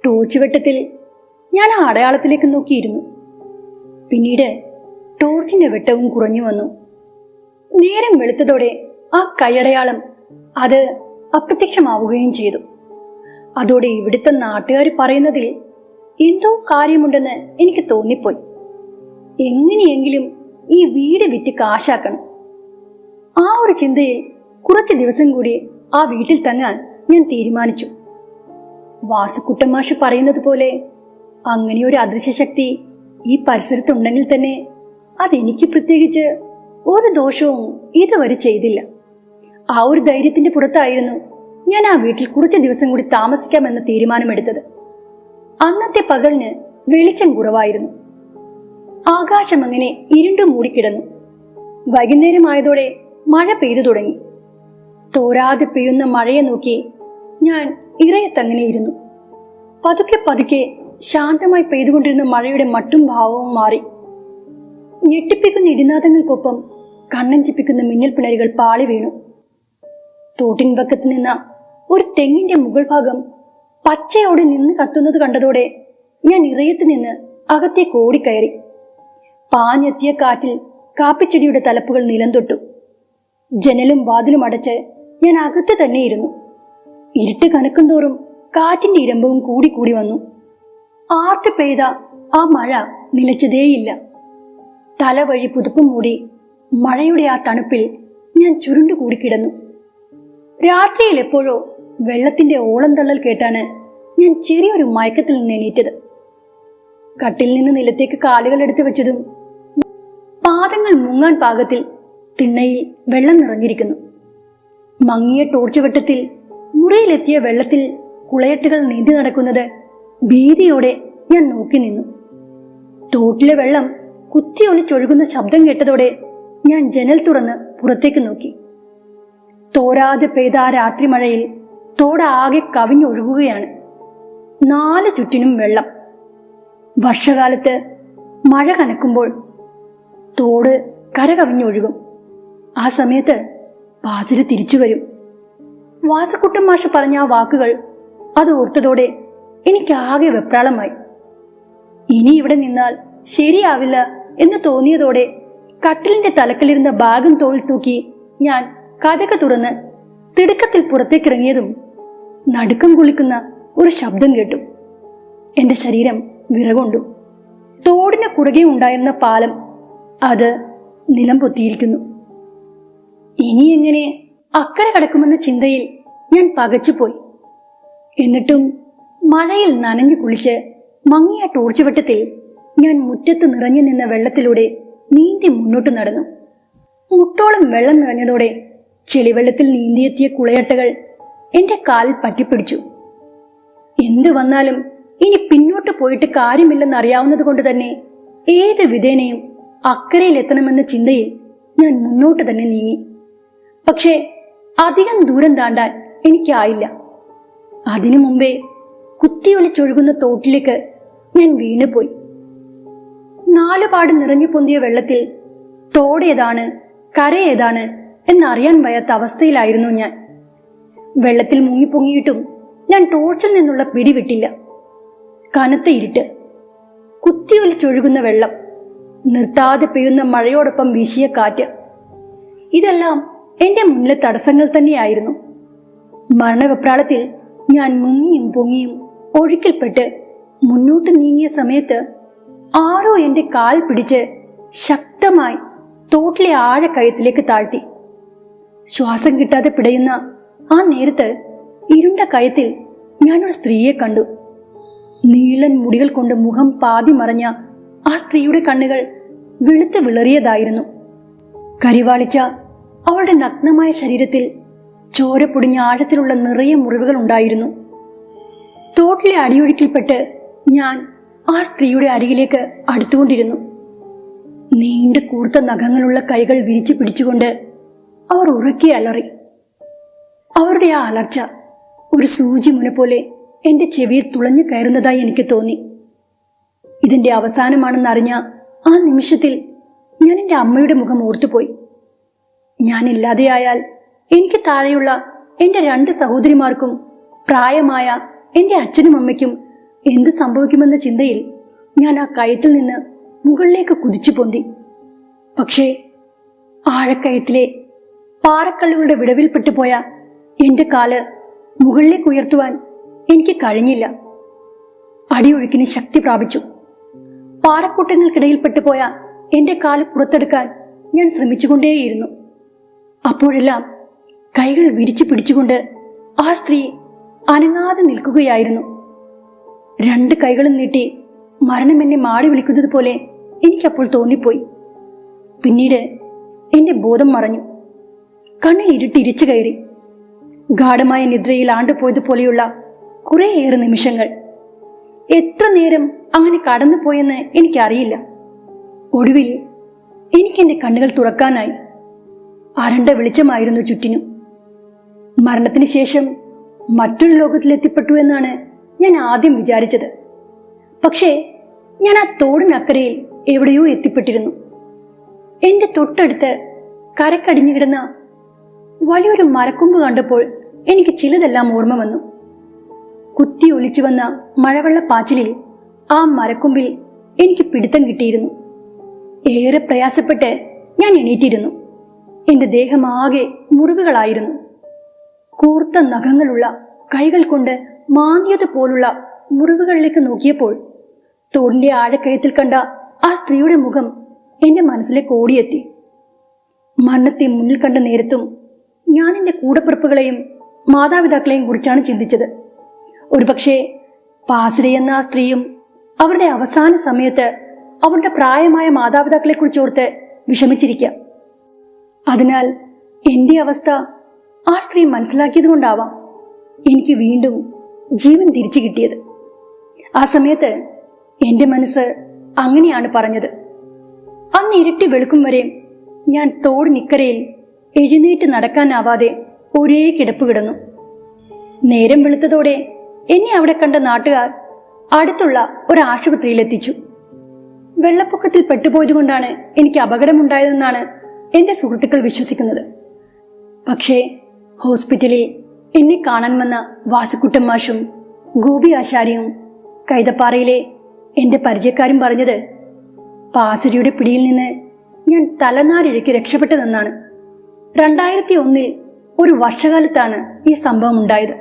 ടോർച്ച് വെട്ടത്തിൽ ഞാൻ ആ അടയാളത്തിലേക്ക് നോക്കിയിരുന്നു. പിന്നീട് ടോർച്ചിന്റെ വെട്ടവും കുറഞ്ഞു വന്നു. നേരം വെളുത്തതോടെ ആ കൈയടയാളം അത് അപ്രത്യക്ഷമാവുകയും ചെയ്തു. അതോടെ ഇവിടുത്തെ നാട്ടുകാർ പറയുന്നതിൽ എന്തോ കാര്യമുണ്ടെന്ന് എനിക്ക് തോന്നിപ്പോയി. എങ്ങനെയെങ്കിലും ഈ വീട് വിറ്റ് കാശാക്കണം. ആ ഒരു ചിന്തയിൽ കുറച്ച് ദിവസം കൂടി ആ വീട്ടിൽ തങ്ങാൻ ഞാൻ തീരുമാനിച്ചു. വാസുക്കുട്ടമാഷ് പറയുന്നത് പോലെ അങ്ങനെ ഒരു അദൃശ്യശക്തി ഈ പരിസരത്തുണ്ടെങ്കിൽ തന്നെ അതെനിക്ക് പ്രത്യേകിച്ച് ഒരു ദോഷവും ഇതുവരെ ചെയ്തില്ല. ആ ഒരു ധൈര്യത്തിന്റെ പുറത്തായിരുന്നു ഞാൻ ആ വീട്ടിൽ കുറച്ച് ദിവസം കൂടി താമസിക്കാമെന്ന തീരുമാനമെടുത്തത്. അന്നത്തെ പകലിന് വെളിച്ചം കുറവായിരുന്നു. ആകാശം അങ്ങനെ ഇരുണ്ടു മൂടിക്കിടന്നു. വൈകുന്നേരമായതോടെ മഴ പെയ്തു തുടങ്ങി. തോരാതെ പെയ്യുന്ന മഴയെ നോക്കി ഞാൻ ഇറയത്തങ്ങനെ ഇരുന്നു. പതുക്കെ പതുക്കെ ശാന്തമായി പെയ്തുകൊണ്ടിരുന്ന മഴയുടെ മട്ടും ഭാവവും മാറി. ഞെട്ടിപ്പിക്കുന്ന ഇടിനാദങ്ങൾക്കൊപ്പം കണ്ണഞ്ചിപ്പിക്കുന്ന മിന്നൽ പിണരുകൾ പാളി വീണു. തോട്ടിൻ വക്കത്ത് നിന്ന ഒരു തെങ്ങിന്റെ മുകൾ ഭാഗം പച്ചയോടെ നിന്ന് കത്തുന്നത് കണ്ടതോടെ ഞാൻ ഇറയത്ത് നിന്ന് അകത്തേക്ക് ഓടിക്കയറി. പാഞ്ഞെത്തിയ കാറ്റിൽ കാപ്പിച്ചെടിയുടെ തലപ്പുകൾ നിലം തൊട്ടു. ജനലും വാതിലും അടച്ച് ഞാൻ അകത്ത് തന്നെ ഇരുന്നു. ഇരുട്ട് കനക്കും തോറും കാറ്റിന്റെ ഇരമ്പവും കൂടി കൂടി വന്നു. ആർത്ത് പെയ്ത ആ മഴ നിലച്ചതേയില്ല. തലവഴി പുതുപ്പും മൂടി മഴയുടെ ആ തണുപ്പിൽ ഞാൻ ചുരുണ്ടുകൂടി കിടന്നു. രാത്രിയിൽ എപ്പോഴോ വെള്ളത്തിന്റെ ഓളം തള്ളൽ കേട്ടാണ് ഞാൻ ചെറിയൊരു മയക്കത്തിൽ നിന്ന് എണീറ്റത്. കട്ടിൽ നിന്ന് നിലത്തേക്ക് കാലുകൾ എടുത്തു വെച്ചതും പാദങ്ങൾ മുങ്ങാൻ പാകത്തിൽ തിണ്ണയിൽ വെള്ളം നിറഞ്ഞിരിക്കുന്നു. മങ്ങിയ ടോർച്ച് വെട്ടത്തിൽ മുറിയിലെത്തിയ വെള്ളത്തിൽ കുളയട്ടുകൾ നീന്തി നടക്കുന്നത് ഭീതിയോടെ ഞാൻ നോക്കി നിന്നു. തോട്ടിലെ വെള്ളം കുത്തിയൊലിച്ചൊഴുകുന്ന ശബ്ദം കേട്ടതോടെ ഞാൻ ജനൽ തുറന്ന് പുറത്തേക്ക് നോക്കി. തോരാതെ പെയ്ത ആ രാത്രി മഴയിൽ തോടാകെ കവിഞ്ഞൊഴുകുകയാണ്. നാല് ചുറ്റിനും വെള്ളം. വർഷകാലത്ത് മഴ കനക്കുമ്പോൾ തോട് കരകവിഞ്ഞൊഴുകും. ആ സമയത്ത് പാതിര തിരിച്ചു വരും. വാസുക്കുട്ടൻ മാഷ് പറഞ്ഞ ആ വാക്കുകൾ അത് ഓർത്തതോടെ എനിക്കാകെ വെപ്രാളമായി. ഇനി ഇവിടെ നിന്നാൽ ശരിയാവില്ല എന്ന് തോന്നിയതോടെ കട്ടിലിന്റെ തലക്കലിരുന്ന ബാഗും തോളിൽ തൂക്കി ഞാൻ കതക് തുറന്ന് തിടുക്കത്തിൽ പുറത്തേക്കിറങ്ങിയതും നടുക്കം കുളിക്കുന്ന ഒരു ശബ്ദം കേട്ടു. എന്റെ ശരീരം വിറകൊണ്ടു. തോടിന് കുറുകെ ഉണ്ടായിരുന്ന പാലം അത് നിലം പൊത്തിയിരിക്കുന്നു. ഇനി എങ്ങനെ അക്കരെ കടക്കുമെന്ന ചിന്തയിൽ ഞാൻ പകച്ചുപോയി. എന്നിട്ടും മഴയിൽ നനഞ്ഞു കുളിച്ച് മങ്ങിയ ടോർച്ച് വെട്ടത്തിൽ ഞാൻ മുറ്റത്ത് നിറഞ്ഞു നിന്ന വെള്ളത്തിലൂടെ നീന്തി മുന്നോട്ട് നടന്നു. മുട്ടോളം വെള്ളം നിറഞ്ഞതോടെ ചെളിവെള്ളത്തിൽ നീന്തിയെത്തിയ കുളയട്ടകൾ എന്റെ കാലിൽ പറ്റിപ്പിടിച്ചു. എന്തു വന്നാലും ഇനി പിന്നോട്ട് പോയിട്ട് കാര്യമില്ലെന്നറിയാവുന്നത് കൊണ്ട് തന്നെ ഏത് വിധേനയും അക്കരയിലെത്തണമെന്ന ചിന്തയിൽ ഞാൻ മുന്നോട്ട് തന്നെ നീങ്ങി. പക്ഷേ അധികം ദൂരം താണ്ടാൻ എനിക്കായില്ല. അതിനു മുമ്പേ കുത്തിയൊലിച്ചൊഴുകുന്ന തോട്ടിലേക്ക് ഞാൻ വീണുപോയി. നാലുപാട് നിറഞ്ഞു പൊന്തിയ വെള്ളത്തിൽ തോടേതാണ് കരയേതാണ് എന്നറിയാൻ വയ്യാത്ത അവസ്ഥയിലായിരുന്നു ഞാൻ. വെള്ളത്തിൽ മുങ്ങിപ്പൊങ്ങിയിട്ടും ഞാൻ ടോർച്ചിൽ നിന്നുള്ള പിടി വിട്ടില്ല. കനത്ത ഇരുട്ട്, കുത്തിയൊലിച്ചൊഴുകുന്ന വെള്ളം, നിർത്താതെ പെയ്യുന്ന മഴയോടൊപ്പം വീശിയ കാറ്റ്, ഇതെല്ലാം എന്റെ മുന്നിലെ തടസ്സങ്ങൾ തന്നെയായിരുന്നു. മരണവെപ്രാളത്തിൽ ഞാൻ മുങ്ങിയും പൊങ്ങിയും ഒഴുക്കിൽപ്പെട്ട് മുന്നോട്ട് നീങ്ങിയ സമയത്ത് ആരോ എന്റെ കാൽ പിടിച്ച് ശക്തമായി തോട്ടിലെ ആഴക്കയത്തിലേക്ക് താഴ്ത്തി. ശ്വാസം കിട്ടാതെ പിടയുന്ന ആ നേരത്ത് ഇരുണ്ട കയത്തിൽ ഞാനൊരു സ്ത്രീയെ കണ്ടു. നീളൻ മുടികൾ കൊണ്ട് മുഖം പാതി മറഞ്ഞ ആ സ്ത്രീയുടെ കണ്ണുകൾ വെളുത്ത് വിളറിയതായിരുന്നു. കരിവാളിച്ച അവളുടെ നഗ്നമായ ശരീരത്തിൽ ചോര പൊടിഞ്ഞ ആഴത്തിലുള്ള നിറയെ മുറിവുകൾ ഉണ്ടായിരുന്നു. തോട്ടിലെ അടിയൊഴുക്കിൽപ്പെട്ട് ഞാൻ ആ സ്ത്രീയുടെ അരികിലേക്ക് അടുത്തുകൊണ്ടിരുന്നു. നീണ്ട കൂർത്ത നഖങ്ങളുള്ള കൈകൾ വിരിച്ചു പിടിച്ചുകൊണ്ട് അവർ ഉറക്കെ അലറി. അവരുടെ ആ അലർച്ച ഒരു സൂചി മുന പോലെ എന്റെ ചെവിയിൽ തുളഞ്ഞു കയറുന്നതായി എനിക്ക് തോന്നി. ഇതിന്റെ അവസാനമാണെന്നറിഞ്ഞ ആ നിമിഷത്തിൽ ഞാൻ എൻ്റെ അമ്മയുടെ മുഖം ഓർത്തുപോയി. ഞാനില്ലാതെയായാൽ എനിക്ക് താഴെയുള്ള എൻ്റെ 2 സഹോദരിമാർക്കും പ്രായമായ എൻ്റെ അച്ഛനും അമ്മയ്ക്കും എന്ത് സംഭവിക്കുമെന്ന ചിന്തയിൽ ഞാൻ ആ കയത്തിൽ നിന്ന് മുകളിലേക്ക് കുതിച്ചു പൊന്തി. പക്ഷേ ആഴക്കയത്തിലെ പാറക്കല്ലുകളുടെ വിടവിൽപ്പെട്ടു പോയ എന്റെ കാല് മുകളിലേക്ക് ഉയർത്തുവാൻ എനിക്ക് കഴിഞ്ഞില്ല. അടിയൊഴുക്കിന് ശക്തി പ്രാപിച്ചു. പാറക്കൂട്ടങ്ങൾക്കിടയിൽപ്പെട്ടു പോയ എന്റെ കാല് പുറത്തെടുക്കാൻ ഞാൻ ശ്രമിച്ചുകൊണ്ടേയിരുന്നു. അപ്പോഴെല്ലാം കൈകൾ വിരിച്ചു പിടിച്ചുകൊണ്ട് ആ സ്ത്രീ അനങ്ങാതെ നിൽക്കുകയായിരുന്നു. 2 കൈകളും നീട്ടി മരണം എന്നെ മാടി വിളിക്കുന്നത് പോലെ എനിക്കപ്പോൾ തോന്നിപ്പോയി. പിന്നീട് എന്റെ ബോധം മറഞ്ഞു. കണ്ണിൽ ഇരുട്ടിരിച്ചു കയറി. ഗാഢമായ നിദ്രയിൽ ആണ്ടുപോയതുപോലെയുള്ള കുറേയേറെ നിമിഷങ്ങൾ. എത്ര നേരം അങ്ങനെ കടന്നുപോയെന്ന് എനിക്കറിയില്ല. ഒടുവിൽ എനിക്കെന്റെ കണ്ണുകൾ തുറക്കാനായി. അരണ്ട വെളിച്ചമായിരുന്നു ചുറ്റിനും. മരണത്തിന് ശേഷം മറ്റൊരു ലോകത്തിലെത്തിപ്പെട്ടു എന്നാണ് ഞാൻ ആദ്യം വിചാരിച്ചത്. പക്ഷേ ഞാൻ ആ തോടിനക്കരയിൽ എവിടെയോ എത്തിപ്പെട്ടിരുന്നു. എന്റെ തൊട്ടടുത്ത് കരക്കടിഞ്ഞു കിടന്ന വലിയൊരു മരക്കൊമ്പ് കണ്ടപ്പോൾ എനിക്ക് ചിലതെല്ലാം ഓർമ്മ വന്നു. കുത്തി ഒലിച്ചു വന്ന മഴവെള്ളപ്പാച്ചിലിൽ ആ മരക്കൊമ്പിൽ എനിക്ക് പിടുത്തം കിട്ടിയിരുന്നു. ഏറെ പ്രയാസപ്പെട്ട് ഞാൻ എണീറ്റിരുന്നു. എന്റെ ദേഹമാകെ മുറിവുകളായിരുന്നു. കൂർത്ത നഖങ്ങളുള്ള കൈകൾ കൊണ്ട് മാന്തിയതുപോലുള്ള മുറിവുകളിലേക്ക് നോക്കിയപ്പോൾ തോടിന്റെ ആഴക്കയത്തിൽ കണ്ട ആ സ്ത്രീയുടെ മുഖം എന്റെ മനസ്സിലേക്ക് ഓടിയെത്തി. മരണത്തെ മുന്നിൽ കണ്ട നേരത്തും ഞാൻ എന്റെ കൂടപ്പിറപ്പുകളെയും മാതാപിതാക്കളെയും കുറിച്ചാണ് ചിന്തിച്ചത്. ഒരുപക്ഷെ പാസിര എന്ന ആ സ്ത്രീയും അവരുടെ അവസാന സമയത്ത് അവരുടെ പ്രായമായ മാതാപിതാക്കളെ കുറിച്ചോർത്ത് വിഷമിച്ചിരിക്കാം. അതിനാൽ എന്റെ അവസ്ഥ ആ സ്ത്രീ മനസ്സിലാക്കിയത് കൊണ്ടാവാം എനിക്ക് വീണ്ടും ജീവൻ തിരിച്ചു കിട്ടിയത്. ആ സമയത്ത് എന്റെ മനസ്സ് അങ്ങനെയാണ് പറഞ്ഞത്. അന്ന് ഇരുട്ടി വെളുക്കും വരെ ഞാൻ തോടിനിക്കരയിൽ എഴുന്നേറ്റ് നടക്കാനാവാതെ ഒരേ കിടപ്പ് കിടന്നു. നേരം വെളുത്തതോടെ എന്നെ അവിടെ കണ്ട നാട്ടുകാർ അടുത്തുള്ള ഒരു ആശുപത്രിയിലെത്തിച്ചു. വെള്ളപ്പൊക്കത്തിൽ പെട്ടുപോയതുകൊണ്ടാണ് എനിക്ക് അപകടമുണ്ടായതെന്നാണ് എന്റെ സുഹൃത്തുക്കൾ വിശ്വസിക്കുന്നത്. പക്ഷേ ഹോസ്പിറ്റലിൽ എന്നെ കാണാൻ വന്ന വാസുക്കുട്ടൻ മാഷും ഗോപി ആശാരിയും കൈതപ്പാറയിലെ എന്റെ പരിചയക്കാരും പറഞ്ഞത് പാസിരിയുടെ പിടിയിൽ നിന്ന് ഞാൻ തലനാരിഴയ്ക്ക് രക്ഷപ്പെട്ടതെന്നാണ്. 2001 ഒരു വർഷകാലത്താണ് ഈ സംഭവം ഉണ്ടായത്.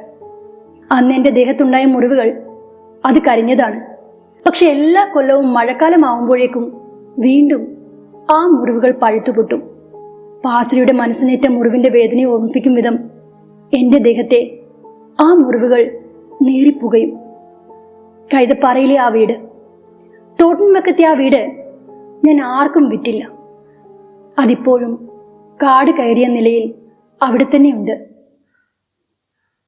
അന്ന് എന്റെ ദേഹത്തുണ്ടായ മുറിവുകൾ അത് കരിഞ്ഞതാണ്. പക്ഷെ എല്ലാ കൊല്ലവും മഴക്കാലമാവുമ്പോഴേക്കും വീണ്ടും ആ മുറിവുകൾ പഴുത്തുപൊട്ടും. പാസിരിയുടെ മനസ്സിനേറ്റ മുറിവിന്റെ വേദനയെ ഓർമ്മിപ്പിക്കും വിധം എന്റെ ദേഹത്തെ ആ മുറിവുകൾ നീറിപ്പുകയും. കൈതപ്പാറയിലെ ആ വീട്, തോട്ടിൻവക്കത്തെ ആ വീട് ഞാൻ ആർക്കും വിറ്റില്ല. അതിപ്പോഴും കാട് കയറിയ നിലയിൽ അവിടെ തന്നെയുണ്ട്.